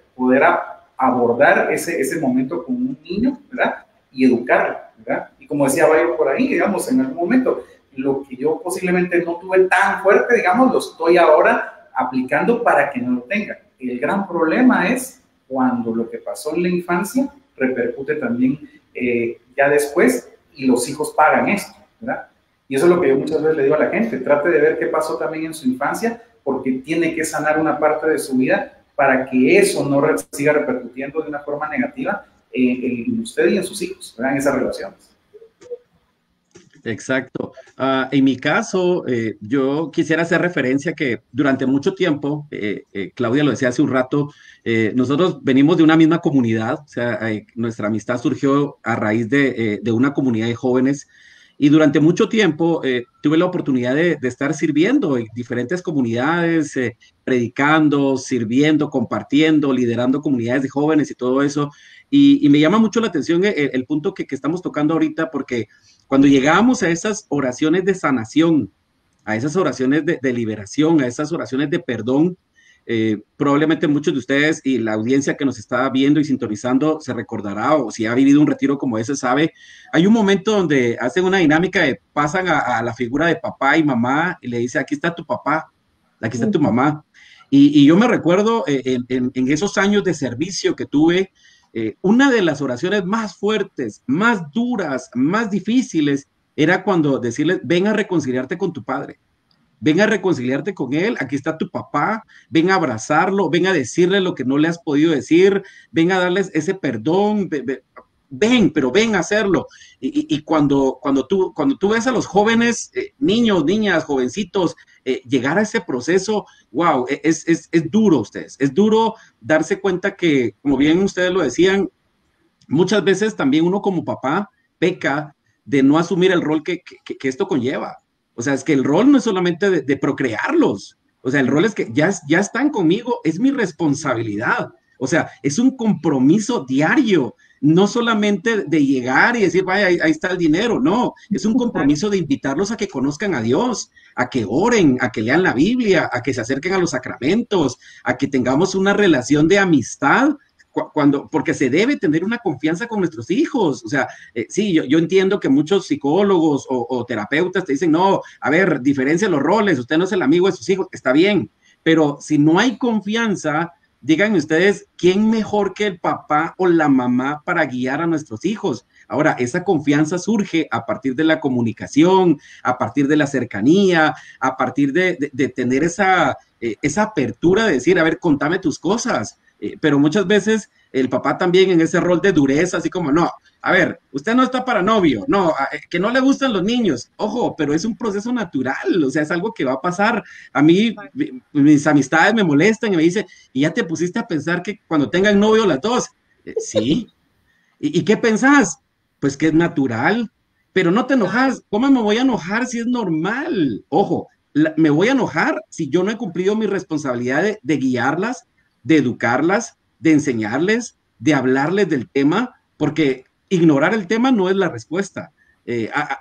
abordar ese momento con un niño, ¿verdad? Y educarlo, ¿verdad? Y como decía Bayo por ahí, digamos, en algún momento, lo que yo posiblemente no tuve tan fuerte, digamos, lo estoy ahora aplicando para que no lo tenga. El gran problema es cuando lo que pasó en la infancia repercute también ya después, y los hijos pagan esto, ¿verdad? Y eso es lo que yo muchas veces le digo a la gente, trate de ver qué pasó también en su infancia, porque tiene que sanar una parte de su vida para que eso no siga repercutiendo de una forma negativa en usted y en sus hijos, ¿verdad? En esas relaciones. Exacto. En mi caso, yo quisiera hacer referencia que durante mucho tiempo, Claudia lo decía hace un rato, nosotros venimos de una misma comunidad, o sea, nuestra amistad surgió a raíz de una comunidad de jóvenes, Y durante mucho tiempo tuve la oportunidad de estar sirviendo en diferentes comunidades, predicando, sirviendo, compartiendo, liderando comunidades de jóvenes y todo eso. Y me llama mucho la atención el punto que estamos tocando ahorita, porque cuando llegamos a esas oraciones de sanación, a esas oraciones de liberación, a esas oraciones de perdón, probablemente muchos de ustedes y la audiencia que nos está viendo y sintonizando se recordará, o si ha vivido un retiro como ese sabe, hay un momento donde hacen una dinámica de pasan a la figura de papá y mamá y le dice, aquí está tu papá, aquí está tu mamá. Y yo me recuerdo en esos años de servicio que tuve, una de las oraciones más fuertes, más duras, más difíciles, era cuando decirles, ven a reconciliarte con tu padre. Ven a reconciliarte con él, aquí está tu papá, ven a abrazarlo, ven a decirle lo que no le has podido decir, ven a darles ese perdón, pero ven a hacerlo. Y cuando tú ves a los jóvenes, niños, niñas, jovencitos, llegar a ese proceso, wow, es duro ustedes, es duro darse cuenta que, como bien ustedes lo decían, muchas veces también uno como papá peca de no asumir el rol que esto conlleva. O sea, es que el rol no es solamente de procrearlos. O sea, el rol es que ya están conmigo, es mi responsabilidad. O sea, es un compromiso diario, no solamente de llegar y decir, vaya, ahí está el dinero. No, es un compromiso de invitarlos a que conozcan a Dios, a que oren, a que lean la Biblia, a que se acerquen a los sacramentos, a que tengamos una relación de amistad porque se debe tener una confianza con nuestros hijos. O sea, sí, yo entiendo que muchos psicólogos o terapeutas te dicen, no, a ver, diferencia los roles, usted no es el amigo de sus hijos, está bien, pero si no hay confianza, díganme ustedes, ¿quién mejor que el papá o la mamá para guiar a nuestros hijos? Ahora, esa confianza surge a partir de la comunicación, a partir de la cercanía, a partir de tener esa apertura de decir, a ver, contame tus cosas. Pero muchas veces el papá también en ese rol de dureza, así como, no, a ver, usted no está para novio, no, que no le gustan los niños, ojo, pero es un proceso natural, o sea, es algo que va a pasar. A mí, mis amistades me molestan y me dicen, ¿y ya te pusiste a pensar que cuando tengan novio las dos? Sí. ¿Y qué pensás? Pues que es natural, pero no te enojas. ¿Cómo me voy a enojar si es normal? Ojo, me voy a enojar si yo no he cumplido mi responsabilidad de guiarlas, de educarlas, de enseñarles, de hablarles del tema, porque ignorar el tema no es la respuesta.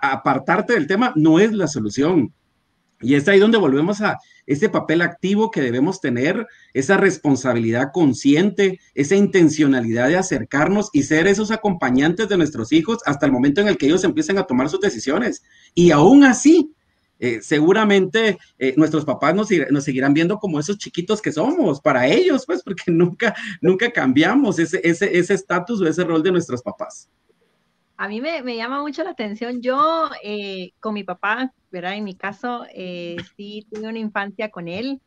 Apartarte del tema no es la solución. Y es ahí donde volvemos a ese papel activo que debemos tener, esa responsabilidad consciente, esa intencionalidad de acercarnos y ser esos acompañantes de nuestros hijos hasta el momento en el que ellos empiecen a tomar sus decisiones. Y aún así, seguramente nuestros papás nos seguirán viendo como esos chiquitos que somos para ellos, pues, porque nunca cambiamos ese estatus o ese rol de nuestros papás. A mí me llama mucho la atención. Yo con mi papá, ¿verdad? En mi caso, sí tuve una infancia con él,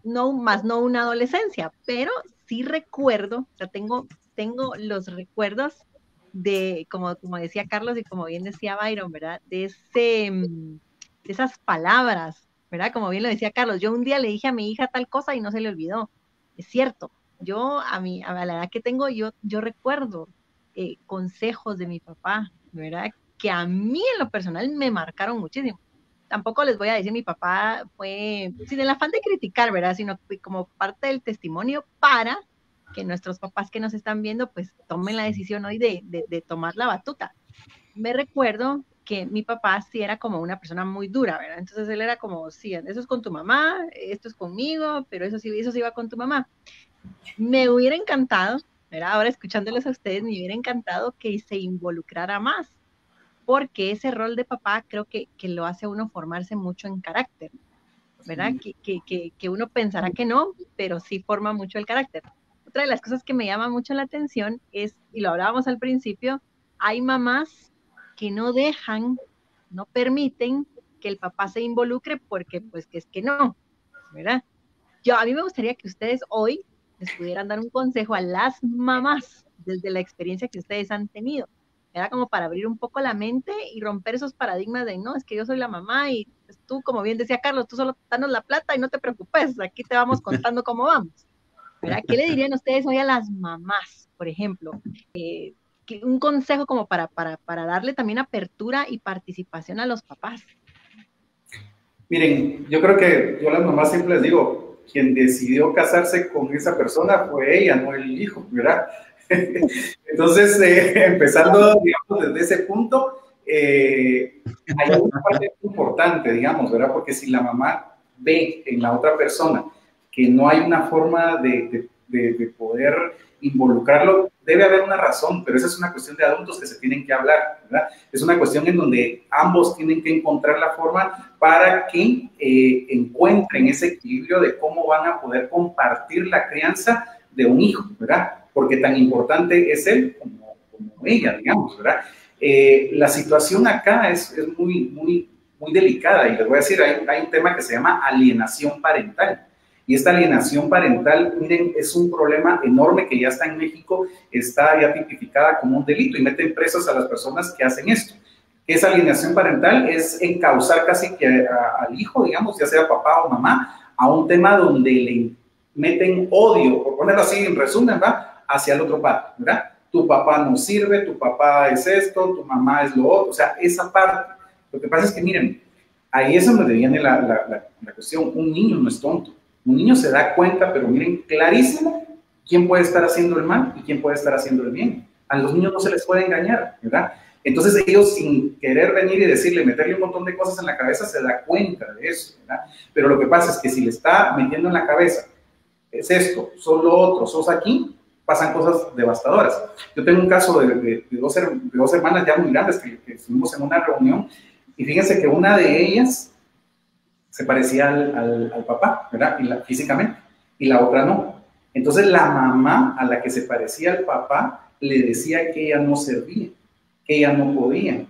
no una adolescencia, pero sí recuerdo, o sea, tengo los recuerdos de, como decía Carlos y como bien decía Byron, ¿verdad? De esas palabras, ¿verdad? Como bien lo decía Carlos, yo un día le dije a mi hija tal cosa y no se le olvidó. Es cierto, yo a la edad que tengo, yo recuerdo consejos de mi papá, ¿verdad? Que a mí en lo personal me marcaron muchísimo. Tampoco les voy a decir mi papá fue sin el afán de criticar, ¿verdad? Sino como parte del testimonio para que nuestros papás que nos están viendo pues tomen la decisión hoy de tomar la batuta. Me recuerdo que mi papá sí era como una persona muy dura, ¿verdad? Entonces él era como, sí, eso es con tu mamá, esto es conmigo, pero eso sí va con tu mamá. Me hubiera encantado, ¿verdad? Ahora escuchándolos a ustedes, me hubiera encantado que se involucrara más, porque ese rol de papá creo que lo hace a uno formarse mucho en carácter, ¿verdad? Que uno pensará que no, pero sí forma mucho el carácter. Otra de las cosas que me llama mucho la atención es, y lo hablábamos al principio, hay mamás que no dejan, no permiten que el papá se involucre porque pues que es que no, ¿verdad? A mí me gustaría que ustedes hoy les pudieran dar un consejo a las mamás desde la experiencia que ustedes han tenido. Era como para abrir un poco la mente y romper esos paradigmas de, no, es que yo soy la mamá y pues, tú, como bien decía Carlos, tú solo danos la plata y no te preocupes, aquí te vamos contando cómo vamos. ¿Verdad? ¿Qué le dirían ustedes hoy a las mamás, por ejemplo? un consejo como para darle también apertura y participación a los papás. Miren, yo creo que yo a las mamás siempre les digo, quien decidió casarse con esa persona fue ella, no el hijo, ¿verdad? Entonces, empezando, digamos, desde ese punto, hay una parte importante, digamos, ¿verdad? Porque si la mamá ve en la otra persona que no hay una forma de poder involucrarlo, debe haber una razón, pero esa es una cuestión de adultos que se tienen que hablar, ¿verdad? Es una cuestión en donde ambos tienen que encontrar la forma para que encuentren ese equilibrio de cómo van a poder compartir la crianza de un hijo, ¿verdad? Porque tan importante es él como ella, digamos, ¿verdad? La situación acá es muy delicada, y les voy a decir, hay un tema que se llama alienación parental. Y esta alienación parental, miren, es un problema enorme que ya está en México, está ya tipificada como un delito y meten presos a las personas que hacen esto. Esa alienación parental es encauzar casi que al hijo, digamos, ya sea papá o mamá, a un tema donde le meten odio, por ponerlo así en resumen, ¿va? Hacia el otro padre, ¿verdad? Tu papá no sirve, tu papá es esto, tu mamá es lo otro, o sea, esa parte. Lo que pasa es que, miren, ahí es donde viene la cuestión, un niño no es tonto. Un niño se da cuenta, pero miren, clarísimo, quién puede estar haciendo el mal y quién puede estar haciendo el bien. A los niños no se les puede engañar, ¿verdad? Entonces ellos, sin querer venir y decirle, meterle un montón de cosas en la cabeza, se da cuenta de eso, ¿verdad? Pero lo que pasa es que si le está metiendo en la cabeza, es esto, sos lo otro, sos aquí, pasan cosas devastadoras. Yo tengo un caso de dos hermanas ya muy grandes que estuvimos en una reunión, y fíjense que una de ellas se parecía al papá, ¿verdad? Físicamente, y la otra no. Entonces la mamá a la que se parecía al papá le decía que ella no servía, que ella no podía,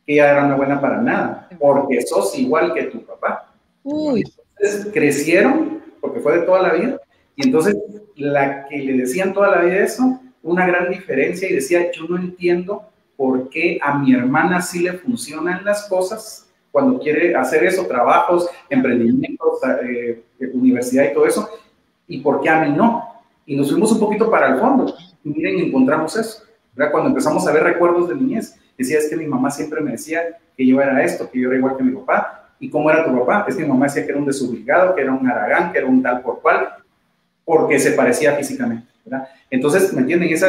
que ella era una buena para nada, porque sos igual que tu papá. Uy. Entonces crecieron, porque fue de toda la vida, y entonces la que le decían toda la vida eso, una gran diferencia, y decía, yo no entiendo por qué a mi hermana sí le funcionan las cosas cuando quiere hacer eso, trabajos, emprendimientos, universidad y todo eso, y por qué a mí no. Y nos fuimos un poquito para el fondo, y miren, encontramos eso, ¿verdad? Cuando empezamos a ver recuerdos de niñez, decía, es que mi mamá siempre me decía que yo era esto, que yo era igual que mi papá. ¿Y cómo era tu papá? Es que mi mamá decía que era un desobligado, que era un haragán, que era un tal por cual, porque se parecía físicamente, ¿verdad? Entonces, ¿me entienden? Ese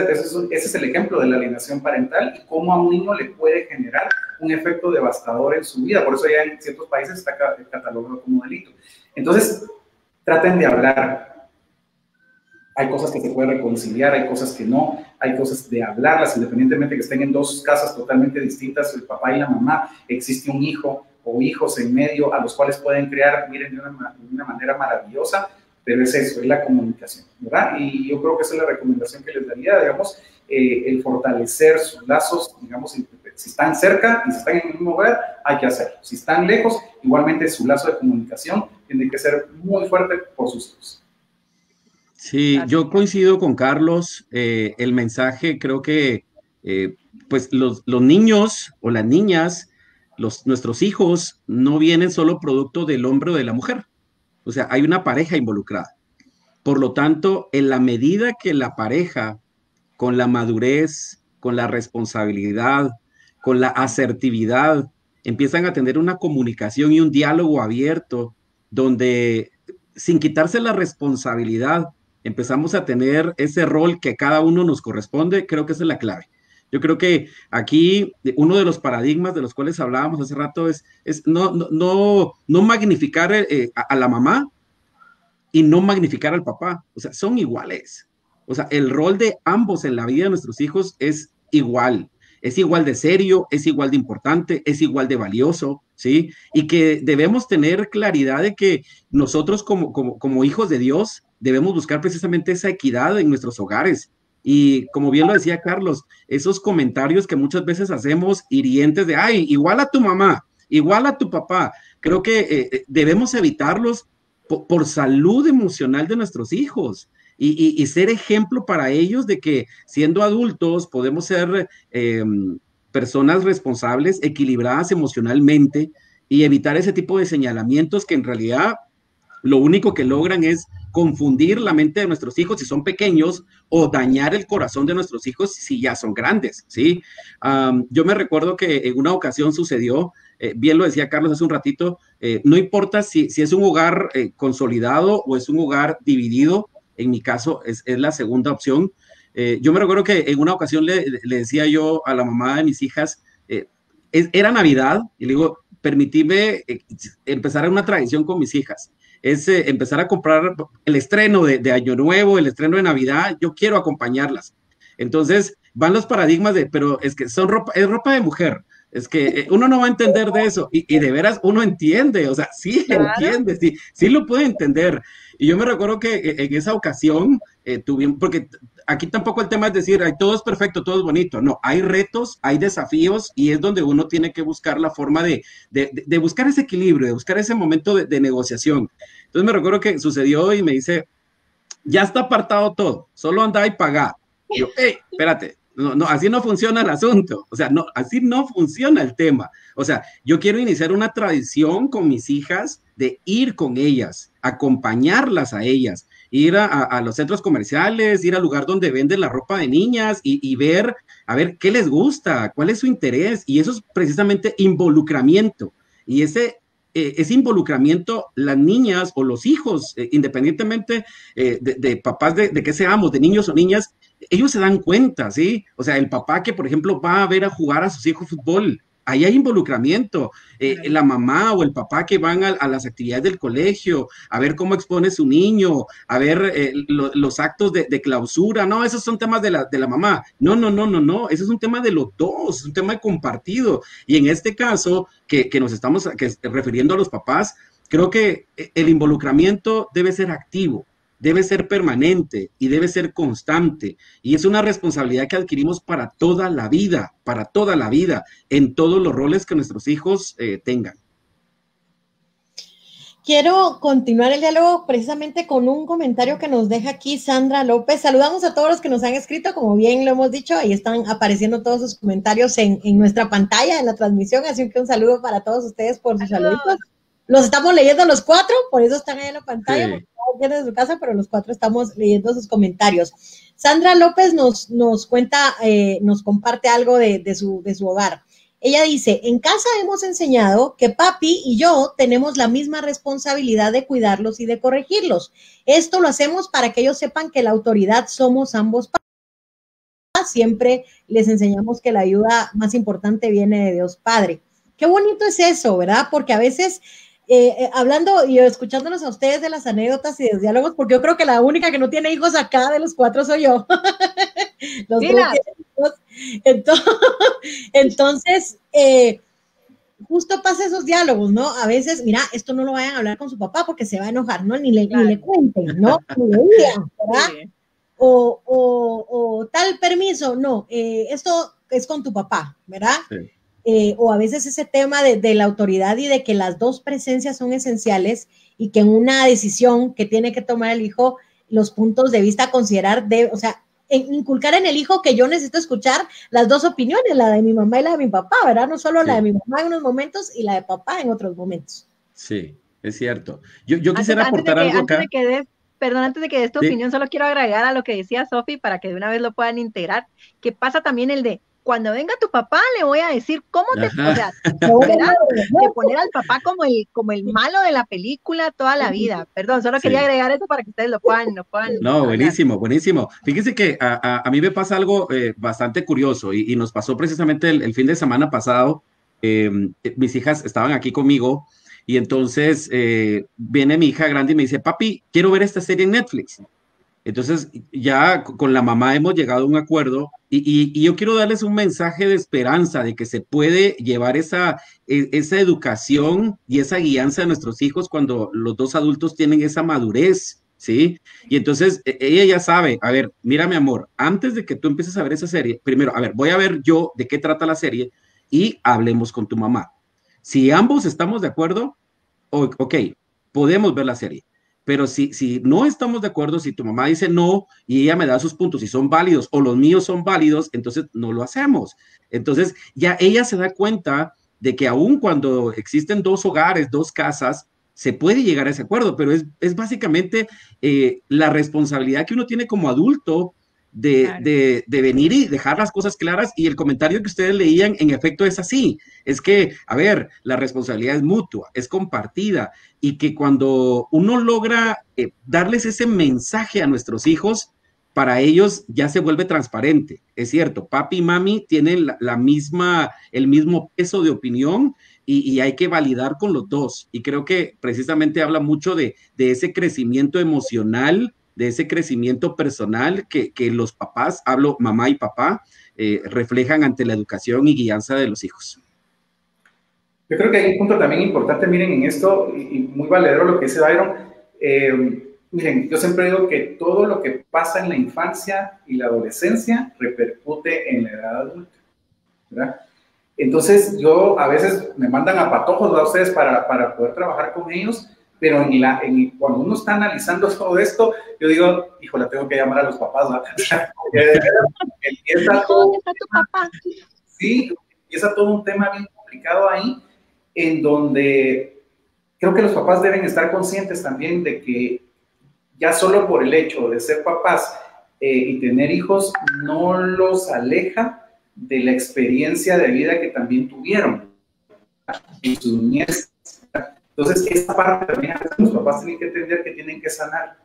es el ejemplo de la alienación parental y cómo a un niño le puede generar un efecto devastador en su vida. Por eso ya en ciertos países está catalogado como delito. Entonces, traten de hablar. Hay cosas que se pueden reconciliar, hay cosas que no, hay cosas de hablarlas, independientemente que estén en dos casas totalmente distintas, el papá y la mamá, existe un hijo o hijos en medio a los cuales pueden crear, miren, de una manera maravillosa, pero es eso, es la comunicación, ¿verdad? Y yo creo que esa es la recomendación que les daría, digamos, el fortalecer sus lazos, digamos, si están cerca y si están en el mismo lugar, hay que hacerlo. Si están lejos, igualmente su lazo de comunicación tiene que ser muy fuerte por sus hijos. Sí, yo coincido con Carlos. El mensaje, creo que pues los niños o las niñas, nuestros hijos, no vienen solo producto del hombre o de la mujer. O sea, hay una pareja involucrada. Por lo tanto, en la medida que la pareja, con la madurez, con la responsabilidad, con la asertividad, empiezan a tener una comunicación y un diálogo abierto, donde sin quitarse la responsabilidad, empezamos a tener ese rol que cada uno nos corresponde, creo que esa es la clave. Yo creo que aquí uno de los paradigmas de los cuales hablábamos hace rato es no magnificar a la mamá y no magnificar al papá. O sea, son iguales. O sea, el rol de ambos en la vida de nuestros hijos es igual de serio, es igual de importante, es igual de valioso, ¿sí? Y que debemos tener claridad de que nosotros como hijos de Dios debemos buscar precisamente esa equidad en nuestros hogares. Y como bien lo decía Carlos, esos comentarios que muchas veces hacemos hirientes de, ay, igual a tu mamá, igual a tu papá, creo que debemos evitarlos por salud emocional de nuestros hijos y ser ejemplo para ellos de que siendo adultos podemos ser personas responsables, equilibradas emocionalmente y evitar ese tipo de señalamientos que en realidad lo único que logran es confundir la mente de nuestros hijos si son pequeños o dañar el corazón de nuestros hijos si ya son grandes, ¿sí? Yo me recuerdo que en una ocasión sucedió, bien lo decía Carlos hace un ratito, no importa si es un hogar consolidado o es un hogar dividido, en mi caso es la segunda opción. Yo me recuerdo que en una ocasión le decía yo a la mamá de mis hijas, era Navidad, y le digo, permitime empezar una tradición con mis hijas, es empezar a comprar el estreno de Año Nuevo, el estreno de Navidad, yo quiero acompañarlas. Entonces van los paradigmas pero es que es ropa de mujer, es que uno no va a entender de eso, y de veras uno entiende, o sea, sí entiende, sí lo puede entender. Y yo me recuerdo que en esa ocasión tuvimos, porque aquí tampoco el tema es decir, ay, todo es perfecto, todo es bonito, no, hay retos, hay desafíos, y es donde uno tiene que buscar la forma de buscar ese equilibrio, de buscar ese momento de negociación. Entonces me recuerdo que sucedió y me dice, ya está apartado todo, solo anda y paga. Y yo, hey, espérate, no, así no funciona el asunto, o sea, no, así no funciona el tema. O sea, yo quiero iniciar una tradición con mis hijas de ir con ellas, acompañarlas a ellas, ir a los centros comerciales, ir al lugar donde venden la ropa de niñas y ver, a ver qué les gusta, cuál es su interés, y eso es precisamente involucramiento, y ese involucramiento, las niñas o los hijos, independientemente de papás de que seamos, de niños o niñas, ellos se dan cuenta, ¿sí? O sea, el papá que, por ejemplo, va a ver a jugar a sus hijos fútbol, ahí hay involucramiento. La mamá o el papá que van a las actividades del colegio, a ver cómo expone su niño, a ver los actos de clausura. No, esos son temas de la mamá. No, ese es un tema de los dos, es un tema compartido. Y en este caso, que nos estamos refiriendo a los papás, creo que el involucramiento debe ser activo, debe ser permanente y debe ser constante, y es una responsabilidad que adquirimos para toda la vida, en todos los roles que nuestros hijos tengan. Quiero continuar el diálogo precisamente con un comentario que nos deja aquí Sandra López. Saludamos a todos los que nos han escrito, como bien lo hemos dicho, ahí están apareciendo todos sus comentarios en nuestra pantalla, en la transmisión, así que un saludo para todos ustedes por sus saluditos. Los estamos leyendo los 4, por eso están ahí en la pantalla, sí. Desde su casa, pero los 4 estamos leyendo sus comentarios. Sandra López nos cuenta, nos comparte algo de su hogar. Ella dice, en casa hemos enseñado que papi y yo tenemos la misma responsabilidad de cuidarlos y de corregirlos. Esto lo hacemos para que ellos sepan que la autoridad somos ambos papás. Siempre les enseñamos que la ayuda más importante viene de Dios Padre. Qué bonito es eso, ¿verdad? Porque a veces... hablando y escuchándonos a ustedes de las anécdotas y de los diálogos, porque yo creo que la única que no tiene hijos acá de los 4 soy yo. Los dos tienen hijos. Entonces, justo pasa esos diálogos, ¿no? A veces, mira, esto no lo vayan a hablar con su papá porque se va a enojar, ¿no? Ni le cuenten, ¿no? Ni le digan, ¿verdad? Sí. O tal permiso, no, esto es con tu papá, ¿verdad? Sí. O a veces ese tema de la autoridad y de que las dos presencias son esenciales y que en una decisión que tiene que tomar el hijo, los puntos de vista a considerar, o sea, inculcar en el hijo que yo necesito escuchar las dos opiniones, la de mi mamá y la de mi papá, ¿verdad? No solo la de mi mamá en unos momentos y la de papá en otros momentos. Sí, es cierto. Yo quisiera aportar algo acá. Antes de que des tu opinión, solo quiero agregar a lo que decía Sofi para que de una vez lo puedan integrar, que pasa también el de cuando venga tu papá le voy a decir cómo te, o sea, de poner al papá como el malo de la película toda la vida. Perdón, solo quería agregar eso para que ustedes lo puedan. No, buenísimo. Fíjense que a mí me pasa algo bastante curioso y nos pasó precisamente el fin de semana pasado. Mis hijas estaban aquí conmigo y entonces viene mi hija grande y me dice, papi, quiero ver esta serie en Netflix. Entonces ya con la mamá hemos llegado a un acuerdo y yo quiero darles un mensaje de esperanza de que se puede llevar esa educación y esa guianza de nuestros hijos cuando los dos adultos tienen esa madurez, ¿sí? Y entonces ella ya sabe, a ver, mira mi amor, antes de que tú empieces a ver esa serie, primero, a ver, voy a ver yo de qué trata la serie y hablemos con tu mamá. Si ambos estamos de acuerdo, ok, podemos ver la serie. Pero si no estamos de acuerdo, si tu mamá dice no y ella me da sus puntos y son válidos o los míos son válidos, entonces no lo hacemos. Entonces ya ella se da cuenta de que aun cuando existen dos hogares, dos casas, se puede llegar a ese acuerdo, pero es básicamente la responsabilidad que uno tiene como adulto de venir y dejar las cosas claras, y el comentario que ustedes leían en efecto es así, es que, a ver, la responsabilidad es mutua, es compartida, y que cuando uno logra darles ese mensaje a nuestros hijos, para ellos ya se vuelve transparente. Es cierto, papi y mami tienen el mismo peso de opinión, y hay que validar con los dos. Y creo que precisamente habla mucho de ese crecimiento emocional, de ese crecimiento personal que los papás, hablo mamá y papá, reflejan ante la educación y guianza de los hijos. Yo creo que hay un punto también importante, miren, en esto, y muy valedero lo que dice Byron. Miren, yo siempre digo que todo lo que pasa en la infancia y la adolescencia repercute en la edad adulta, ¿verdad? Entonces, yo a veces me mandan a patojos a ustedes para poder trabajar con ellos, pero cuando uno está analizando todo esto, yo digo, híjole, tengo que llamar a los papás, ¿verdad? ¿Dónde está tu papá? Sí, empieza todo un tema bien complicado ahí, en donde creo que los papás deben estar conscientes también de que ya solo por el hecho de ser papás y tener hijos no los aleja de la experiencia de vida que también tuvieron en su niñez. Entonces, esa parte también los papás tienen que entender que tienen que sanar.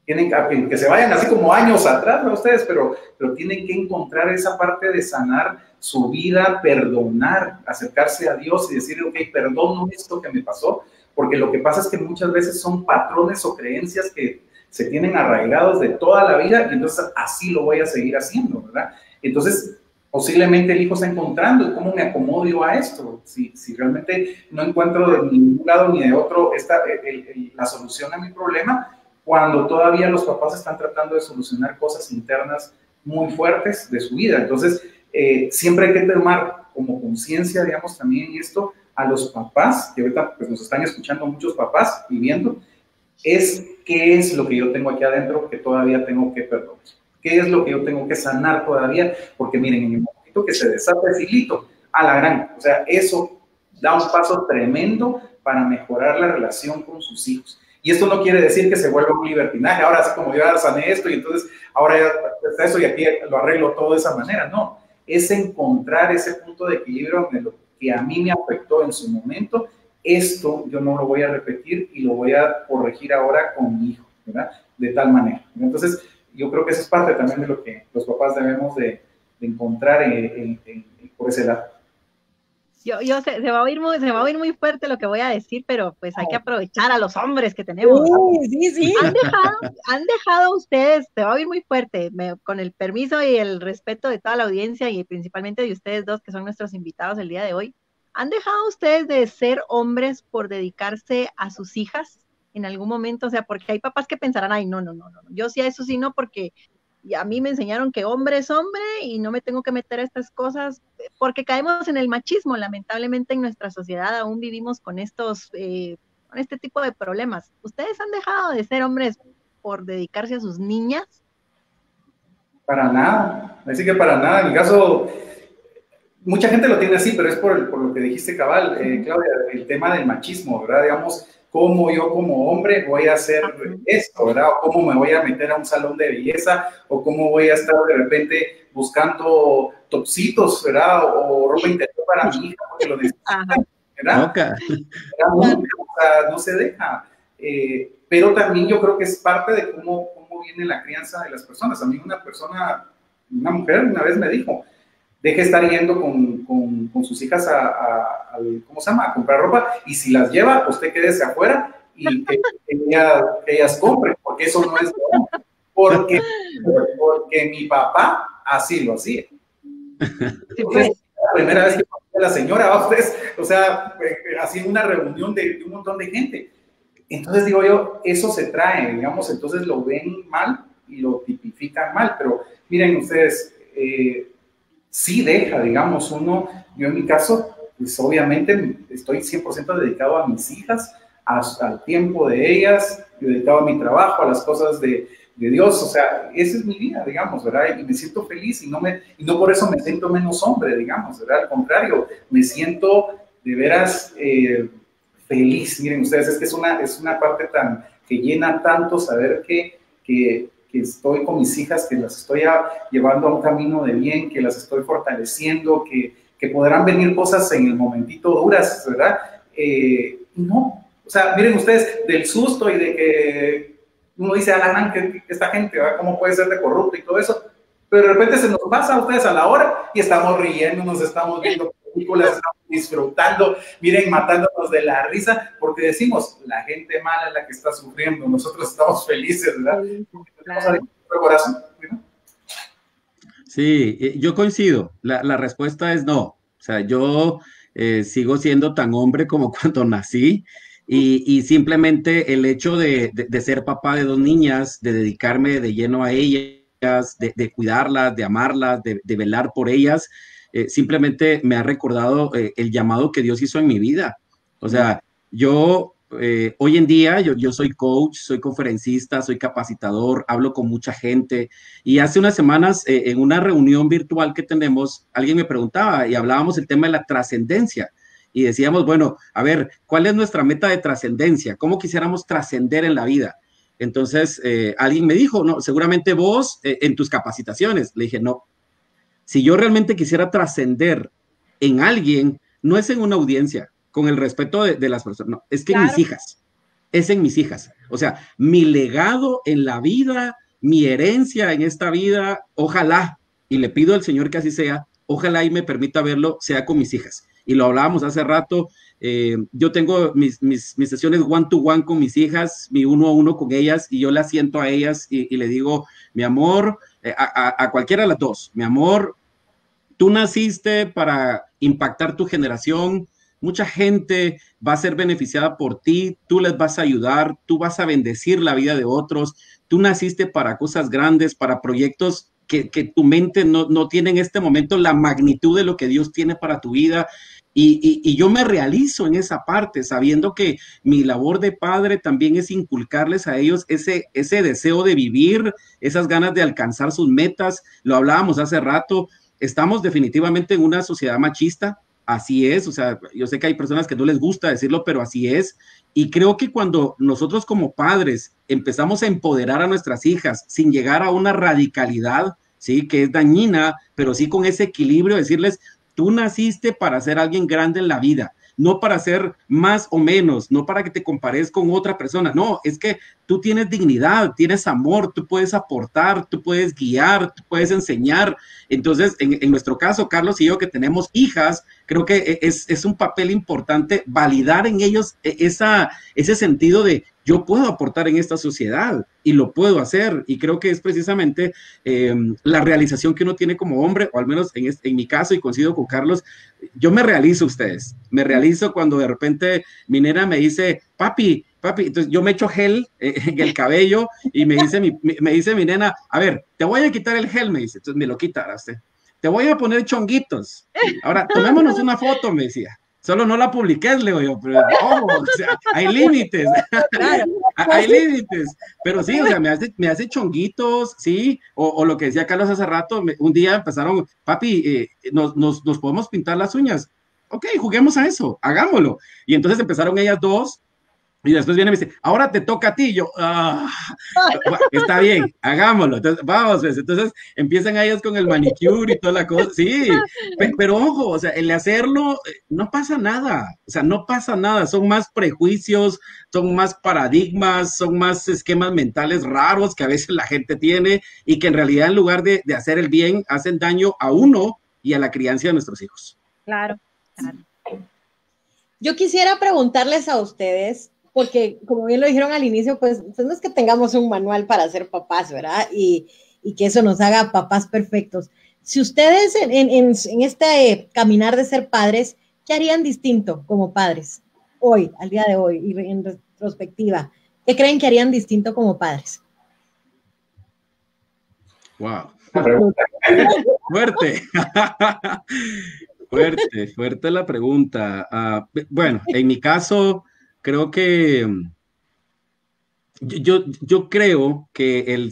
Tienen que se vayan así como años atrás, ¿no? Ustedes, pero tienen que encontrar esa parte de sanar su vida, perdonar, acercarse a Dios y decir, ok, perdono esto que me pasó, porque lo que pasa es que muchas veces son patrones o creencias que se tienen arraigados de toda la vida, y entonces así lo voy a seguir haciendo, ¿verdad? Entonces, posiblemente el hijo está encontrando cómo me acomodo yo a esto, si realmente no encuentro de ningún lado ni de otro la solución a mi problema, cuando todavía los papás están tratando de solucionar cosas internas muy fuertes de su vida. Entonces, siempre hay que tomar como conciencia, digamos, también en esto, a los papás, que ahorita pues, nos están escuchando muchos papás y viendo, qué es lo que yo tengo aquí adentro que todavía tengo que perdonar. ¿Qué es lo que yo tengo que sanar todavía? Porque miren, en el momento que se desata ese hilito, a la gran, o sea, eso da un paso tremendo para mejorar la relación con sus hijos. Y esto no quiere decir que se vuelva un libertinaje, ahora así como yo ya sané esto y entonces ahora ya está eso y aquí lo arreglo todo de esa manera. No, es encontrar ese punto de equilibrio en lo que a mí me afectó en su momento. Esto yo no lo voy a repetir y lo voy a corregir ahora con mi hijo, ¿verdad? De tal manera. Entonces, yo creo que eso es parte también de lo que los papás debemos de encontrar por ese lado. Se va a oír muy fuerte lo que voy a decir, pero pues hay que aprovechar a los hombres que tenemos. Sí. Han dejado ustedes, se va a oír muy fuerte, con el permiso y el respeto de toda la audiencia y principalmente de ustedes dos que son nuestros invitados el día de hoy. ¿Han dejado ustedes de ser hombres por dedicarse a sus hijas en algún momento? O sea, porque hay papás que pensarán, ay, no, yo sí a eso sí no, porque a mí me enseñaron que hombre es hombre y no me tengo que meter a estas cosas, porque caemos en el machismo. Lamentablemente en nuestra sociedad aún vivimos con este tipo de problemas. ¿Ustedes han dejado de ser hombres por dedicarse a sus niñas? Para nada, así que para nada. En mi caso, mucha gente lo tiene así, pero es por lo que dijiste, cabal, Claudia, el tema del machismo, ¿verdad? Digamos, cómo yo como hombre voy a hacer esto, ¿verdad? O cómo me voy a meter a un salón de belleza, o cómo voy a estar de repente buscando topsitos, ¿verdad? O ropa interior para mi hija, porque lo necesita, ¿verdad? O sea, no se deja. Pero también yo creo que es parte de cómo viene la crianza de las personas. A mí una mujer una vez me dijo, deje estar yendo con sus hijas ¿cómo se llama? A comprar ropa, y si las lleva, usted quédese afuera y que ellas compren, porque eso no es bueno, porque mi papá así lo hacía. Entonces, la primera vez que la señora, ustedes, o sea, así en una reunión de un montón de gente. Entonces digo yo, eso se trae, digamos, entonces lo ven mal y lo tipifican mal, pero miren ustedes, sí deja, digamos, yo en mi caso, pues obviamente estoy 100% dedicado a mis hijas, al tiempo de ellas, dedicado a mi trabajo, a las cosas de Dios, o sea, esa es mi vida, digamos, ¿verdad? Y me siento feliz y no por eso me siento menos hombre, digamos, ¿verdad? Al contrario, me siento de veras feliz. Miren ustedes, es que es una parte tan que llena tanto saber que estoy con mis hijas, que las estoy llevando a un camino de bien, que las estoy fortaleciendo, que podrán venir cosas en el momentito duras, ¿verdad? No, o sea, miren ustedes, del susto y de que uno dice, a la gran, que esta gente, ¿verdad? ¿Cómo puede ser de corrupto y todo eso? Pero de repente se nos pasa a ustedes a la hora y estamos riendo, nos estamos viendo películas, estamos disfrutando, miren, matándonos de la risa, porque decimos, la gente mala es la que está sufriendo, nosotros estamos felices, ¿verdad? Claro. Corazón, ¿no? Sí, yo coincido. La respuesta es no. O sea, yo sigo siendo tan hombre como cuando nací y simplemente el hecho de ser papá de 2 niñas, de dedicarme de lleno a ellas, de cuidarlas, de amarlas, de velar por ellas, simplemente me ha recordado el llamado que Dios hizo en mi vida. O sea, yo hoy en día, yo soy coach, soy conferencista, soy capacitador, hablo con mucha gente y hace unas semanas en una reunión virtual que tenemos, alguien me preguntaba y hablábamos el tema de la trascendencia y decíamos, bueno, a ver, ¿cuál es nuestra meta de trascendencia? ¿Cómo quisiéramos trascender en la vida? Entonces, alguien me dijo, no, seguramente vos en tus capacitaciones. Le dije, no, si yo realmente quisiera trascender en alguien, no es en una audiencia, con el respeto de las personas, no, es que en mis hijas, es en mis hijas. O sea, mi legado en la vida, mi herencia en esta vida, ojalá, y le pido al Señor que así sea, ojalá y me permita verlo, sea con mis hijas. Y lo hablábamos hace rato, yo tengo mis sesiones one-to-one con mis hijas, mi 1-a-1 con ellas, y yo las siento a ellas y le digo, mi amor, a cualquiera de las dos, mi amor, tú naciste para impactar tu generación, mucha gente va a ser beneficiada por ti, tú les vas a ayudar, tú vas a bendecir la vida de otros, tú naciste para cosas grandes, para proyectos que tu mente no tiene en este momento la magnitud de lo que Dios tiene para tu vida. Y yo me realizo en esa parte, sabiendo que mi labor de padre también es inculcarles a ellos ese deseo de vivir, esas ganas de alcanzar sus metas. Lo hablábamos hace rato, estamos definitivamente en una sociedad machista, así es, o sea, yo sé que hay personas que no les gusta decirlo, pero así es. Y creo que cuando nosotros como padres empezamos a empoderar a nuestras hijas sin llegar a una radicalidad, sí, que es dañina, pero sí con ese equilibrio, decirles, tú naciste para ser alguien grande en la vida, no para ser más o menos, no para que te compares con otra persona, no, es que tú tienes dignidad, tienes amor, tú puedes aportar, tú puedes guiar, tú puedes enseñar. Entonces, en nuestro caso, Carlos y yo que tenemos hijas, creo que es un papel importante validar en ellos ese sentido de yo puedo aportar en esta sociedad y lo puedo hacer. Y creo que es precisamente la realización que uno tiene como hombre, o al menos en mi caso, y coincido con Carlos, yo me realizo ustedes. Me realizo cuando de repente mi nena me dice, papi, entonces yo me echo gel en el cabello y me dice mi nena, a ver, te voy a quitar el gel, me dice, entonces me lo quita, te voy a poner chonguitos. Ahora, tomémonos una foto, me decía. Solo no la publiques, le digo yo, pero ojo, o sea, hay límites, claro. Hay límites, pero sí, o sea, me hace chonguitos, sí, o lo que decía Carlos hace rato, un día empezaron, papi, nos podemos pintar las uñas, ok, juguemos a eso, hagámoslo, y entonces empezaron ellas dos, y después viene y me dice, ahora te toca a ti. Yo, está bien, hagámoslo. Entonces, vamos, pues. Entonces empiezan ellos con el manicure y toda la cosa. Sí, pero ojo, o sea, el hacerlo, no pasa nada. O sea, no pasa nada. Son más prejuicios, son más paradigmas, son más esquemas mentales raros que a veces la gente tiene y que en realidad en lugar de hacer el bien, hacen daño a uno y a la crianza de nuestros hijos. Claro, claro. Yo quisiera preguntarles a ustedes, porque como bien lo dijeron al inicio, pues no es que tengamos un manual para ser papás, ¿verdad? Y que eso nos haga papás perfectos. Si ustedes en este caminar de ser padres, ¿qué harían distinto como padres hoy, al día de hoy, y en retrospectiva? ¿Qué creen que harían distinto como padres? Wow. Fuerte. Fuerte la pregunta. Bueno, en mi caso, creo que yo creo que el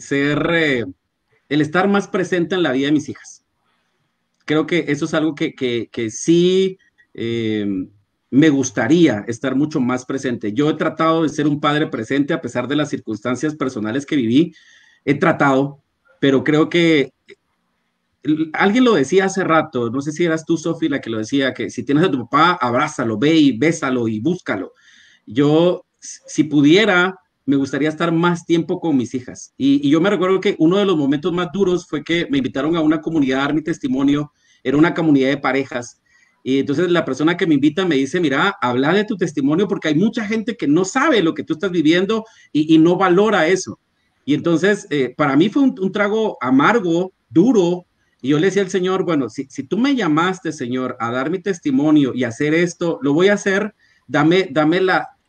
estar más presente en la vida de mis hijas. Creo que eso es algo que sí me gustaría estar mucho más presente. Yo he tratado de ser un padre presente a pesar de las circunstancias personales que viví. He tratado, pero creo que alguien lo decía hace rato, no sé si eras tú, Sofi, la que lo decía, que si tienes a tu papá, abrázalo, ve y bésalo y búscalo. Yo, si pudiera, me gustaría estar más tiempo con mis hijas. Y yo me recuerdo que uno de los momentos más duros fue que me invitaron a una comunidad a dar mi testimonio. Era una comunidad de parejas. Y entonces la persona que me invita me dice, mira, habla de tu testimonio porque hay mucha gente que no sabe lo que tú estás viviendo y no valora eso. Y entonces, para mí fue un trago amargo, duro, y yo le decía al Señor, bueno, si tú me llamaste, Señor, a dar mi testimonio y hacer esto, lo voy a hacer, dame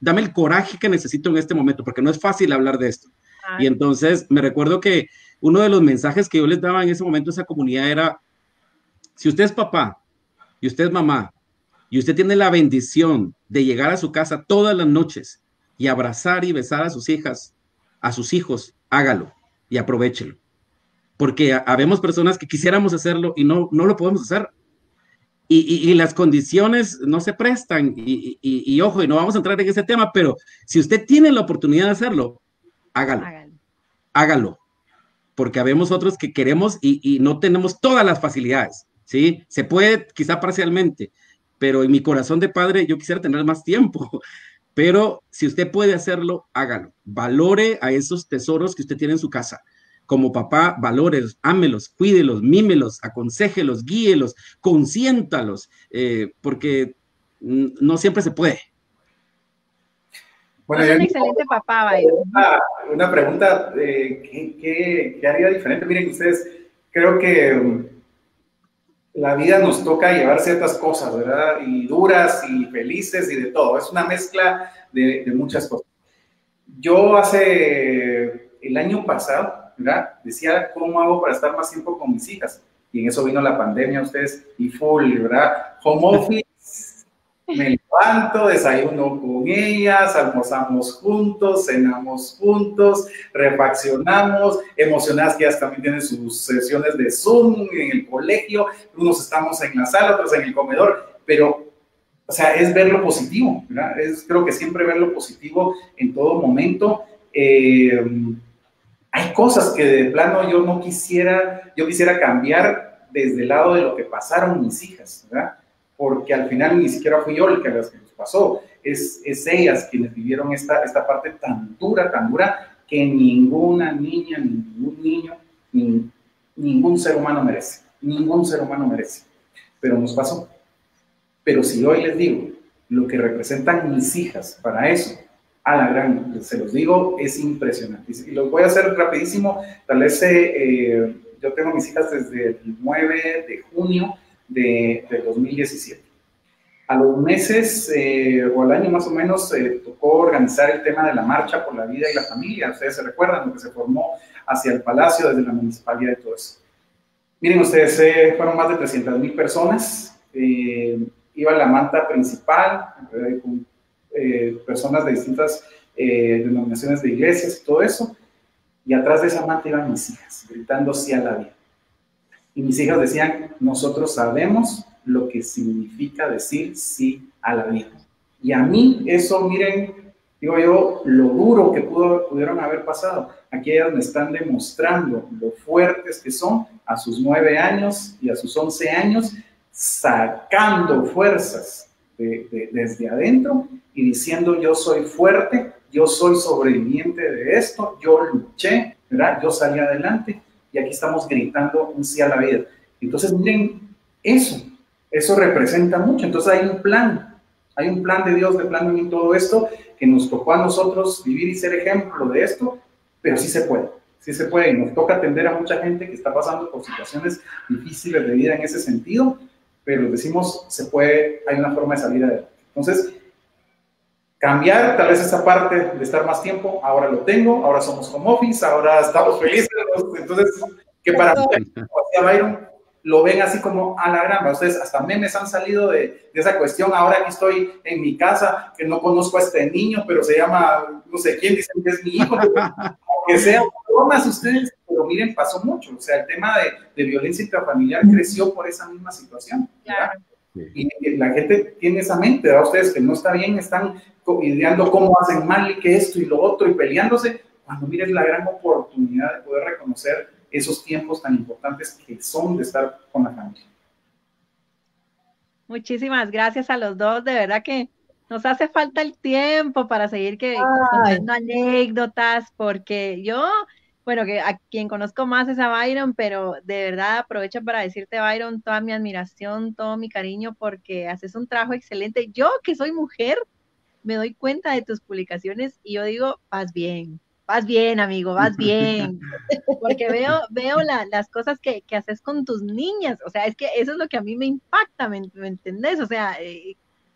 el coraje que necesito en este momento, porque no es fácil hablar de esto. Y entonces me recuerdo que uno de los mensajes que yo les daba en ese momento a esa comunidad era, si usted es papá y usted es mamá y usted tiene la bendición de llegar a su casa todas las noches y abrazar y besar a sus hijas, a sus hijos, hágalo y aprovéchelo. Porque habemos personas que quisiéramos hacerlo y no lo podemos hacer. Y las condiciones no se prestan. Y ojo, y no vamos a entrar en ese tema, pero si usted tiene la oportunidad de hacerlo, hágalo. Hágalo. Porque habemos otros que queremos y no tenemos todas las facilidades, ¿sí? Se puede quizá parcialmente, pero en mi corazón de padre yo quisiera tener más tiempo. Pero si usted puede hacerlo, hágalo. Valore a esos tesoros que usted tiene en su casa. Como papá, valórelos, ámelos, cuídelos, mímelos, aconséjelos, guíelos, consiéntalos, porque no siempre se puede. Bueno, es un excelente papá, Byron. Una pregunta, ¿qué haría diferente? Miren ustedes, creo que la vida nos toca llevar ciertas cosas, ¿verdad? Y duras y felices y de todo. Es una mezcla de muchas cosas. Yo el año pasado, ¿verdad? Decía, ¿cómo hago para estar más tiempo con mis hijas? Y en eso vino la pandemia, ustedes, y full, ¿verdad? Home office, me levanto, desayuno con ellas, almorzamos juntos, cenamos juntos, refaccionamos, emocionadas que ellas también tienen sus sesiones de Zoom en el colegio, unos estamos en la sala, otros en el comedor, pero, o sea, es ver lo positivo, ¿verdad? Creo que siempre ver lo positivo en todo momento. Hay cosas que de plano yo quisiera cambiar desde el lado de lo que pasaron mis hijas, ¿verdad? Porque al final ni siquiera fui yo el que las pasó, es ellas quienes vivieron esta parte tan dura, que ninguna niña, ningún niño, ningún ser humano merece, pero nos pasó. Pero si hoy les digo lo que representan mis hijas para eso, a la gran, se los digo, es impresionante. Y los voy a hacer rapidísimo. Tal vez yo tengo mis hijas desde el 9 de junio de 2017. A los meses o al año más o menos tocó organizar el tema de la Marcha por la Vida y la Familia. Ustedes se recuerdan lo que se formó hacia el Palacio desde la municipalidad y todo eso. Miren ustedes, fueron más de 300,000 personas. Iba la manta principal con personas de distintas denominaciones de iglesias y todo eso, y atrás de esa manta iban mis hijas, gritando sí a la vida. Y mis hijas decían, nosotros sabemos lo que significa decir sí a la vida. Y a mí eso, miren, digo yo, lo duro que pudieron haber pasado. Aquí ellas me están demostrando lo fuertes que son a sus 9 años y a sus 11 años, sacando fuerzas desde adentro y diciendo yo soy fuerte, yo soy sobreviviente de esto, yo luché, ¿verdad? Yo salí adelante y aquí estamos gritando un sí a la vida. Entonces miren, eso representa mucho. Entonces hay un plan de Dios, de plan en todo esto que nos tocó a nosotros vivir y ser ejemplo de esto, pero sí se puede y nos toca atender a mucha gente que está pasando por situaciones difíciles de vida en ese sentido, pero decimos, se puede, hay una forma de salir adelante. Entonces, cambiar tal vez esa parte de estar más tiempo, ahora lo tengo, ahora somos home office, ahora estamos felices, entonces, que para mí, como decía Byron, lo ven así como a la gran, ustedes hasta memes han salido de esa cuestión, ahora aquí estoy en mi casa, que no conozco a este niño, pero se llama, no sé quién, dicen que es mi hijo, que sea bromas ustedes, pero miren, pasó mucho, o sea, el tema de violencia intrafamiliar creció por esa misma situación, ¿verdad? Y la gente tiene esa mente, ¿verdad? Ustedes que no está bien, están ideando cómo hacen mal y que esto y lo otro y peleándose, cuando miren la gran oportunidad de poder reconocer esos tiempos tan importantes que son de estar con la familia. Muchísimas gracias a los dos, de verdad que nos hace falta el tiempo para seguir contando anécdotas, porque yo, bueno, que a quien conozco más es a Byron, pero de verdad aprovecho para decirte, Byron, toda mi admiración, todo mi cariño, porque haces un trabajo excelente. Yo, que soy mujer, me doy cuenta de tus publicaciones y yo digo, vas bien, amigo, vas bien, porque veo las cosas que haces con tus niñas, o sea, es que eso es lo que a mí me impacta, ¿me entendés? O sea,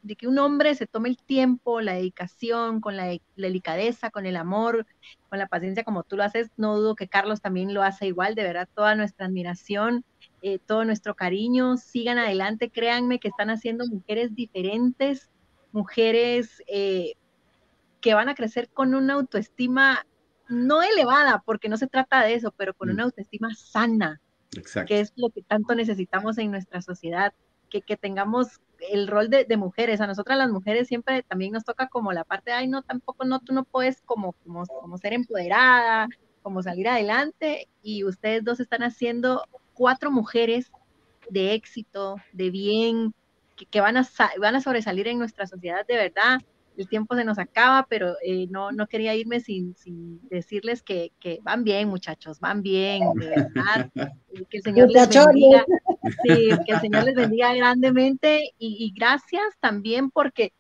de que un hombre se tome el tiempo, la dedicación, con la delicadeza, con el amor, con la paciencia como tú lo haces, no dudo que Carlos también lo hace igual, de verdad, toda nuestra admiración, todo nuestro cariño, sigan adelante, créanme que están haciendo mujeres diferentes, mujeres que van a crecer con una autoestima no elevada, porque no se trata de eso, pero con una autoestima sana, que es lo que tanto necesitamos en nuestra sociedad, que tengamos el rol de mujeres. A nosotras las mujeres siempre también nos toca como la parte de, ay, no, tampoco, no, tú no puedes como ser empoderada, como salir adelante, y ustedes dos están haciendo 4 mujeres de éxito, de bien, que van a sobresalir en nuestra sociedad de verdad. El tiempo se nos acaba, pero no quería irme sin decirles que van bien, muchachos, van bien, de verdad. Que el Señor les bendiga. Sí, que el Señor les bendiga grandemente y gracias también porque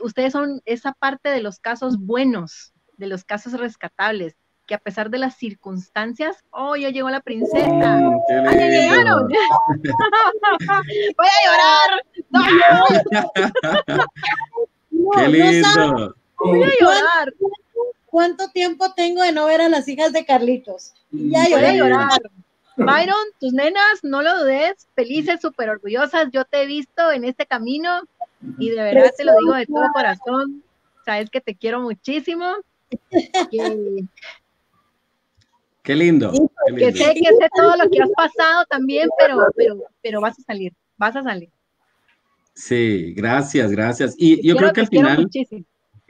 ustedes son esa parte de los casos buenos, de los casos rescatables, que a pesar de las circunstancias, ¡oh, ya llegó la princesa! ¡Ah, ya llegaron! ¡Voy a llorar! ¡No! ¡Qué lindo! Voy a llorar. ¿Cuánto tiempo tengo de no ver a las hijas de Carlitos? Ya voy a llorar. Byron, tus nenas, no lo dudes, felices, súper orgullosas. Yo te he visto en este camino y de verdad te lo digo de todo corazón. Sabes que te quiero muchísimo. Qué lindo. Que sé todo lo que has pasado también, pero vas a salir, vas a salir. Sí, gracias. Y yo creo que al final,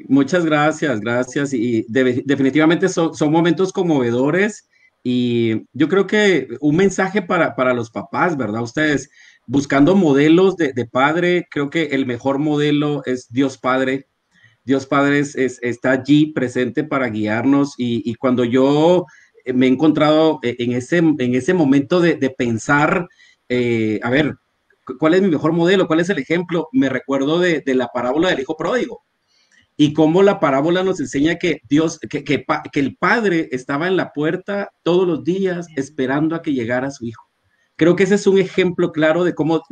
muchas gracias. Y definitivamente son momentos conmovedores. Y yo creo que un mensaje para los papás, ¿verdad? Ustedes buscando modelos de padre, creo que el mejor modelo es Dios Padre. Dios Padre está allí presente para guiarnos. Y cuando yo me he encontrado en ese momento de pensar, a ver, ¿cuál es mi mejor modelo? ¿Cuál es el ejemplo? Me recuerdo de la parábola del hijo pródigo y cómo la parábola nos enseña que que el padre estaba en la puerta todos los días esperando a que llegara su hijo. Creo que ese es un ejemplo claro de cómo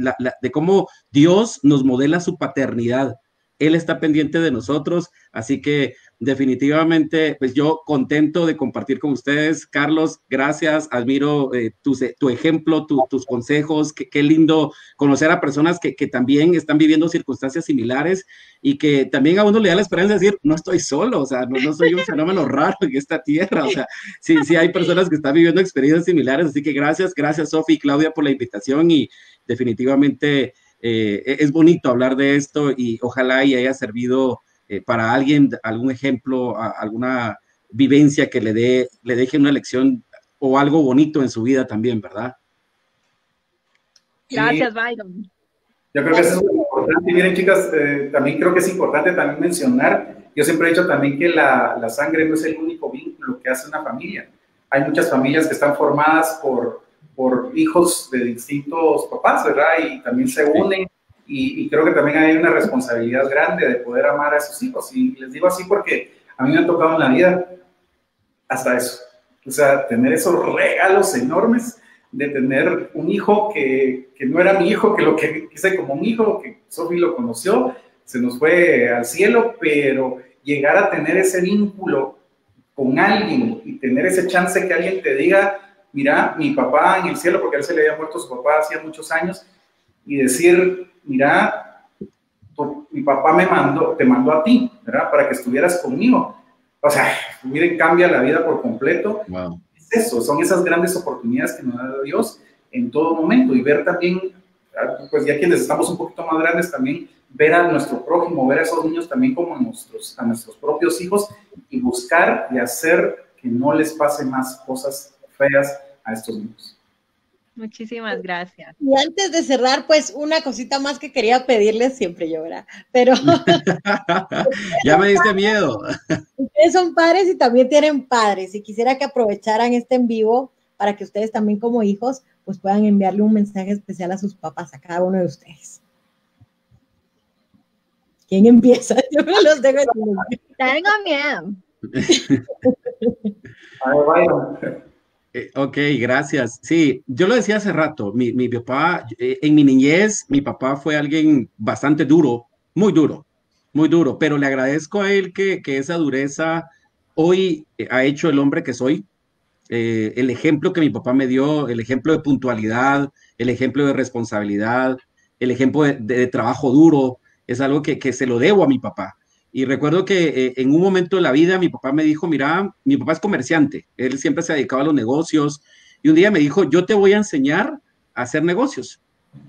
Dios nos modela su paternidad. Él está pendiente de nosotros, así que definitivamente, pues yo contento de compartir con ustedes. Carlos, gracias, admiro tu ejemplo, tus consejos, qué lindo conocer a personas que también están viviendo circunstancias similares y que también a uno le da la esperanza de decir, no estoy solo, o sea, no soy un fenómeno raro en esta tierra, o sea, sí hay personas que están viviendo experiencias similares, así que gracias Sofi y Claudia por la invitación y definitivamente es bonito hablar de esto y ojalá y haya servido para alguien, algún ejemplo, alguna vivencia que le deje una lección o algo bonito en su vida también, ¿verdad? Gracias, Byron. Yo creo que eso es muy importante. Y miren, chicas, también creo que es importante también mencionar, yo siempre he dicho también que la sangre no es el único vínculo que hace una familia. Hay muchas familias que están formadas por hijos de distintos papás, ¿verdad? Y también se unen y creo que también hay una responsabilidad grande de poder amar a esos hijos. Y les digo así porque a mí me ha tocado en la vida hasta eso. O sea, tener esos regalos enormes de tener un hijo que no era mi hijo, que lo que quise como un hijo, que Sofi lo conoció, se nos fue al cielo, pero llegar a tener ese vínculo con alguien y tener ese chance que alguien te diga, mira, mi papá en el cielo, porque a él se le había muerto su papá hacía muchos años, y decir, mira, mi papá te mandó a ti, ¿verdad? Para que estuvieras conmigo. O sea, miren, cambia la vida por completo. Wow. Es eso, son esas grandes oportunidades que nos da Dios en todo momento y ver también pues ya quienes estamos un poquito más grandes también, ver a nuestro prójimo, ver a esos niños también como a nuestros propios hijos y buscar y hacer que no les pase más cosas feas a estos niños. Muchísimas gracias. Y antes de cerrar, pues una cosita más que quería pedirles siempre yo, ¿verdad? Pero ya me diste miedo. Ustedes son padres y también tienen padres y quisiera que aprovecharan este en vivo para que ustedes también como hijos pues puedan enviarle un mensaje especial a sus papás, a cada uno de ustedes. ¿Quién empieza? Yo me los dejo. Tengo miedo. Ok, gracias. Sí, yo lo decía hace rato, mi papá, en mi niñez, mi papá fue alguien bastante duro, muy duro, pero le agradezco a él que esa dureza hoy ha hecho el hombre que soy. El ejemplo que mi papá me dio, el ejemplo de puntualidad, el ejemplo de responsabilidad, el ejemplo de trabajo duro, es algo que se lo debo a mi papá. Y recuerdo que en un momento de la vida mi papá me dijo, mira, mi papá es comerciante, él siempre se ha dedicado a los negocios, y un día me dijo, yo te voy a enseñar a hacer negocios,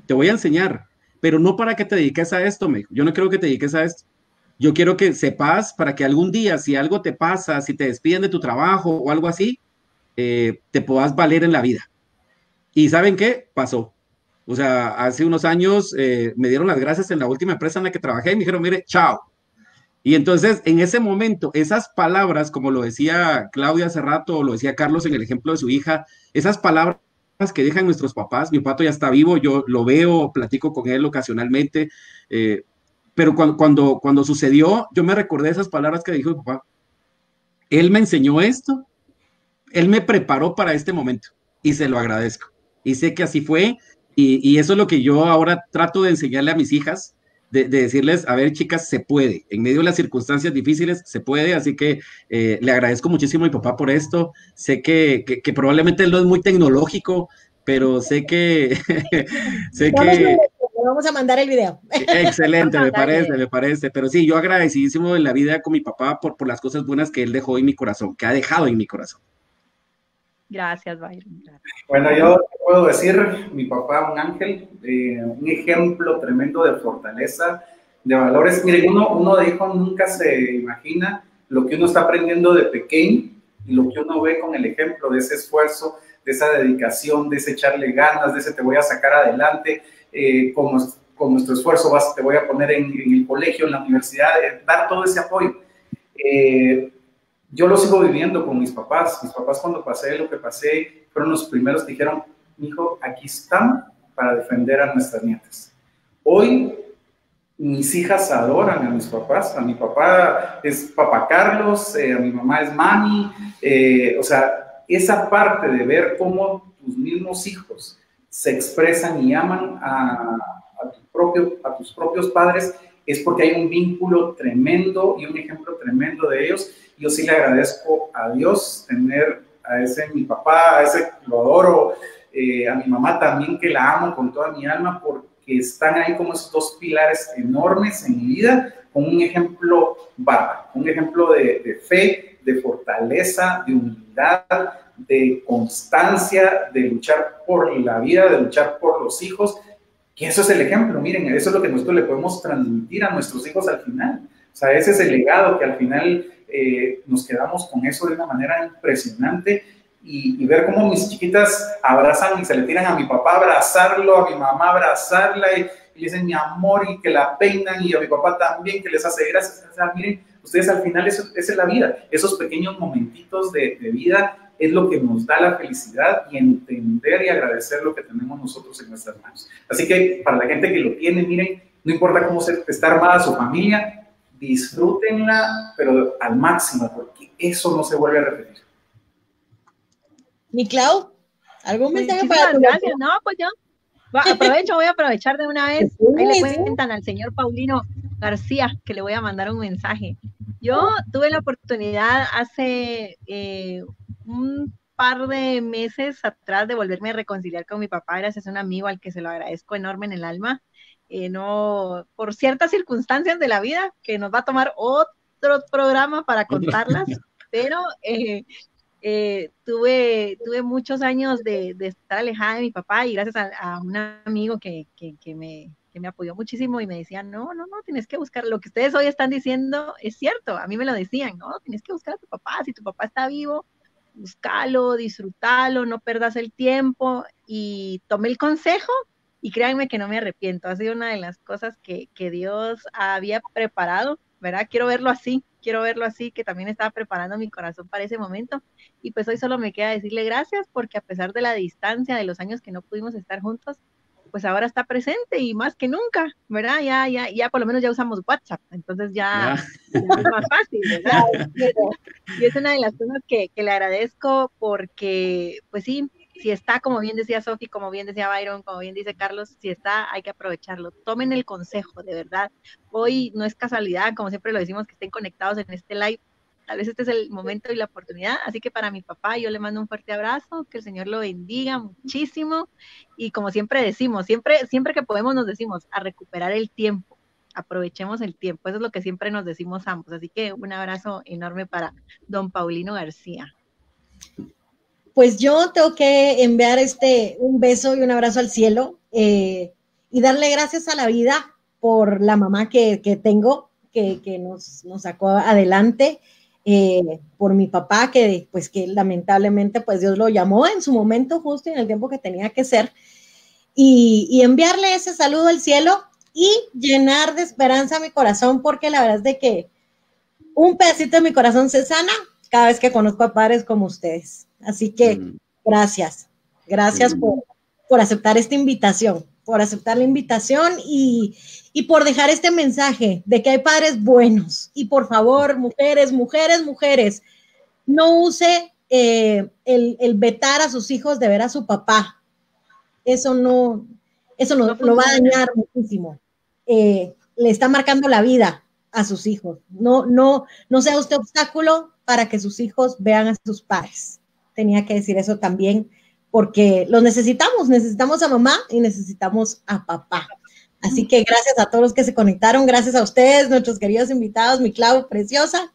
te voy a enseñar, pero no para que te dediques a esto, me dijo, yo no quiero que te dediques a esto, yo quiero que sepas para que algún día, si algo te pasa, si te despiden de tu trabajo o algo así, te puedas valer en la vida. ¿Y saben qué? Pasó. O sea, hace unos años me dieron las gracias en la última empresa en la que trabajé y me dijeron, mire, chao. Y entonces, en ese momento, esas palabras, como lo decía Claudia hace rato, o lo decía Carlos en el ejemplo de su hija, esas palabras que dejan nuestros papás, mi papá ya está vivo, yo lo veo, platico con él ocasionalmente, pero cuando sucedió, yo me recordé esas palabras que dijo mi papá. Él me enseñó esto, él me preparó para este momento y se lo agradezco. Y sé que así fue y eso es lo que yo ahora trato de enseñarle a mis hijas, de decirles, a ver, chicas, se puede. En medio de las circunstancias difíciles, se puede. Así que le agradezco muchísimo a mi papá por esto. Sé que probablemente él no es muy tecnológico, pero sé que... Vamos a mandar el video. Excelente, me parece. Pero sí, yo agradecidísimo en la vida con mi papá por las cosas buenas que él dejó en mi corazón, que ha dejado en mi corazón. Gracias, Byron. Gracias. Bueno, yo te puedo decir, mi papá, un ángel, un ejemplo tremendo de fortaleza, de valores. Miren, uno de hijo nunca se imagina lo que uno está aprendiendo de pequeño y lo que uno ve con el ejemplo de ese esfuerzo, de esa dedicación, de ese echarle ganas, de ese te voy a sacar adelante, con nuestro esfuerzo te voy a poner en el colegio, en la universidad, dar todo ese apoyo. Yo lo sigo viviendo con mis papás. Mis papás, cuando pasé lo que pasé, fueron los primeros que dijeron, hijo, aquí están para defender a nuestras nietas. Hoy, mis hijas adoran a mis papás. A mi papá es Papá Carlos, a mi mamá es Mami. O sea, esa parte de ver cómo tus mismos hijos se expresan y aman a tus propios padres, es porque hay un vínculo tremendo y un ejemplo tremendo de ellos. Yo sí le agradezco a Dios tener a ese mi papá, a ese lo adoro, a mi mamá también, que la amo con toda mi alma, porque están ahí como esos dos pilares enormes en mi vida, con un ejemplo bárbaro, un ejemplo de fe, de fortaleza, de humildad, de constancia, de luchar por la vida, de luchar por los hijos. Y eso es el ejemplo, miren, eso es lo que nosotros le podemos transmitir a nuestros hijos al final. O sea, ese es el legado que al final nos quedamos con eso de una manera impresionante, y ver cómo mis chiquitas abrazan y se le tiran a mi papá, abrazarlo, a mi mamá, abrazarla, y le dicen mi amor, y que la peinan, y a mi papá también, que les hace gracias. O sea, miren, ustedes al final esa es la vida, esos pequeños momentitos de vida es lo que nos da la felicidad, y entender y agradecer lo que tenemos nosotros en nuestras manos. Así que para la gente que lo tiene, miren, no importa cómo está armada su familia, disfrútenla, pero al máximo, porque eso no se vuelve a repetir. ¿Mi Clau? ¿Algún mensaje para tu gracias? No, pues yo voy a aprovechar de una vez. Ahí le cuentan al señor Paulino García que le voy a mandar un mensaje. Yo tuve la oportunidad hace un par de meses atrás de volverme a reconciliar con mi papá, gracias a un amigo al que se lo agradezco enorme en el alma. No, por ciertas circunstancias de la vida, que nos va a tomar otro programa para contarlas, pero Tuve muchos años de estar alejada de mi papá y gracias a un amigo que me apoyó muchísimo y me decía, no, tienes que buscar, lo que ustedes hoy están diciendo es cierto, a mí me lo decían, no, tienes que buscar a tu papá, si tu papá está vivo, búscalo, disfrútalo, no perdas el tiempo, y tomé el consejo y créanme que no me arrepiento, ha sido una de las cosas que Dios había preparado, ¿verdad? Quiero verlo así, que también estaba preparando mi corazón para ese momento, y pues hoy solo me queda decirle gracias, porque a pesar de la distancia, de los años que no pudimos estar juntos, pues ahora está presente y más que nunca, ¿verdad? Ya por lo menos ya usamos WhatsApp, entonces ya es más fácil, ¿verdad? Y es una de las cosas que le agradezco porque, pues sí, si está, como bien decía Sofi, como bien decía Byron, como bien dice Carlos, si está, hay que aprovecharlo. Tomen el consejo, de verdad. Hoy no es casualidad, como siempre lo decimos, que estén conectados en este live. Tal vez este es el momento y la oportunidad. Así que para mi papá yo le mando un fuerte abrazo, que el Señor lo bendiga muchísimo. Y como siempre decimos, siempre que podemos nos decimos, a recuperar el tiempo. Aprovechemos el tiempo. Eso es lo que siempre nos decimos ambos. Así que un abrazo enorme para don Paulino García. Pues yo tengo que enviar un beso y un abrazo al cielo y darle gracias a la vida por la mamá que tengo, que nos sacó adelante, por mi papá que lamentablemente pues Dios lo llamó en su momento justo y en el tiempo que tenía que ser, y enviarle ese saludo al cielo y llenar de esperanza mi corazón, porque la verdad es de que un pedacito de mi corazón se sana cada vez que conozco a padres como ustedes. Así que gracias por aceptar esta invitación, por aceptar la invitación y por dejar este mensaje de que hay padres buenos. Y por favor, mujeres, no use el vetar a sus hijos de ver a su papá. Eso no lo va a dañar muchísimo. Le está marcando la vida a sus hijos. No sea usted obstáculo para que sus hijos vean a sus padres. Tenía que decir eso también, porque los necesitamos a mamá y necesitamos a papá. Así que gracias a todos los que se conectaron, gracias a ustedes, nuestros queridos invitados, mi Clau preciosa.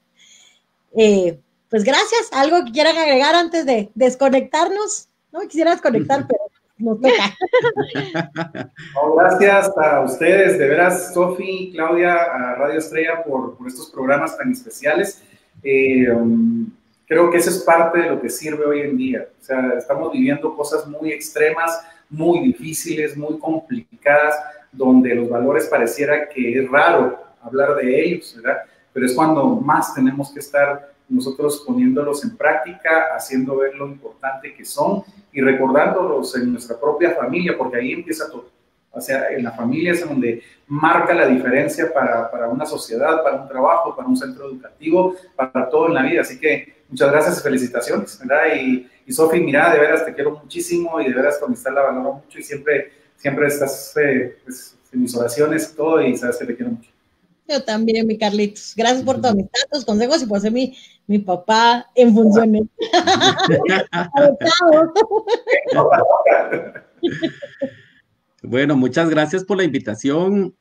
Pues gracias. ¿Algo que quieran agregar antes de desconectarnos? No me quisiera desconectar, pero nos toca. Oh, gracias a ustedes, de veras, Sofi, Claudia, a Radio Estrella por estos programas tan especiales. Creo que eso es parte de lo que sirve hoy en día. O sea, estamos viviendo cosas muy extremas, muy difíciles, muy complicadas, donde los valores pareciera que es raro hablar de ellos, ¿verdad? Pero es cuando más tenemos que estar nosotros poniéndolos en práctica, haciendo ver lo importante que son y recordándolos en nuestra propia familia, porque ahí empieza todo. O sea, en la familia es donde marca la diferencia para una sociedad, para un trabajo, para un centro educativo, para todo en la vida. Así que muchas gracias y felicitaciones, ¿verdad? Y Sofi, mira, de veras te quiero muchísimo y de veras con amistad la valoro mucho y siempre estás pues, en mis oraciones y todo, y sabes que te quiero mucho. Yo también, mi Carlitos. Gracias por tu amistad, tus consejos y por ser mi papá en funciones. Bueno, muchas gracias por la invitación.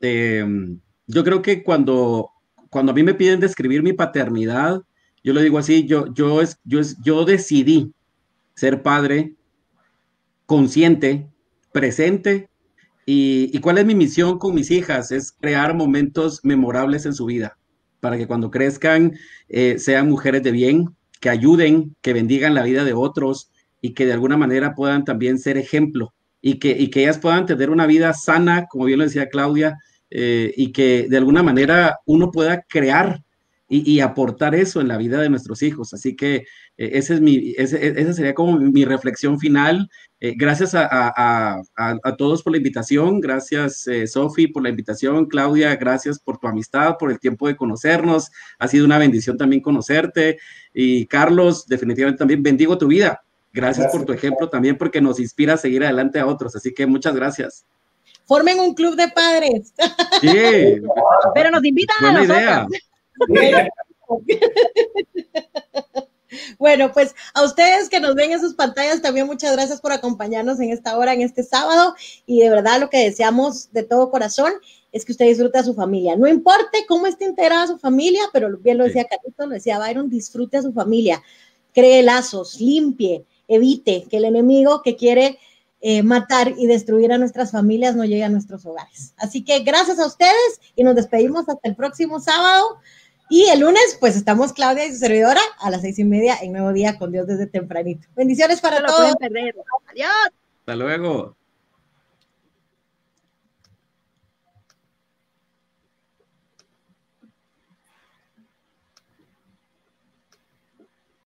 Yo creo que cuando a mí me piden describir mi paternidad, yo lo digo así, yo decidí ser padre consciente, presente. ¿Y cuál es mi misión con mis hijas? Es crear momentos memorables en su vida, para que cuando crezcan sean mujeres de bien, que ayuden, que bendigan la vida de otros y que de alguna manera puedan también ser ejemplo y que ellas puedan tener una vida sana, como bien lo decía Claudia, y que de alguna manera uno pueda crear y aportar eso en la vida de nuestros hijos. Así que esa sería como mi reflexión final. Gracias a todos por la invitación. Gracias, Sofi, por la invitación. Claudia, gracias por tu amistad, por el tiempo de conocernos. Ha sido una bendición también conocerte. Y Carlos, definitivamente también bendigo tu vida. Gracias por tu ejemplo también, porque nos inspira a seguir adelante a otros. Así que muchas gracias. Formen un club de padres. Sí. Pero nos invitan Buena a idea. Bueno, pues a ustedes que nos ven en sus pantallas también muchas gracias por acompañarnos en esta hora, en este sábado, y de verdad lo que deseamos de todo corazón es que usted disfrute a su familia, no importe cómo esté integrada su familia, pero bien lo decía Carlitos, lo decía Byron, disfrute a su familia, cree lazos, limpie, evite que el enemigo que quiere matar y destruir a nuestras familias no llegue a nuestros hogares. Así que gracias a ustedes y nos despedimos hasta el próximo sábado. Y el lunes, pues estamos Claudia y su servidora a las 6:30 en Nuevo Día con Dios desde tempranito. Bendiciones para todos. Adiós. Hasta luego.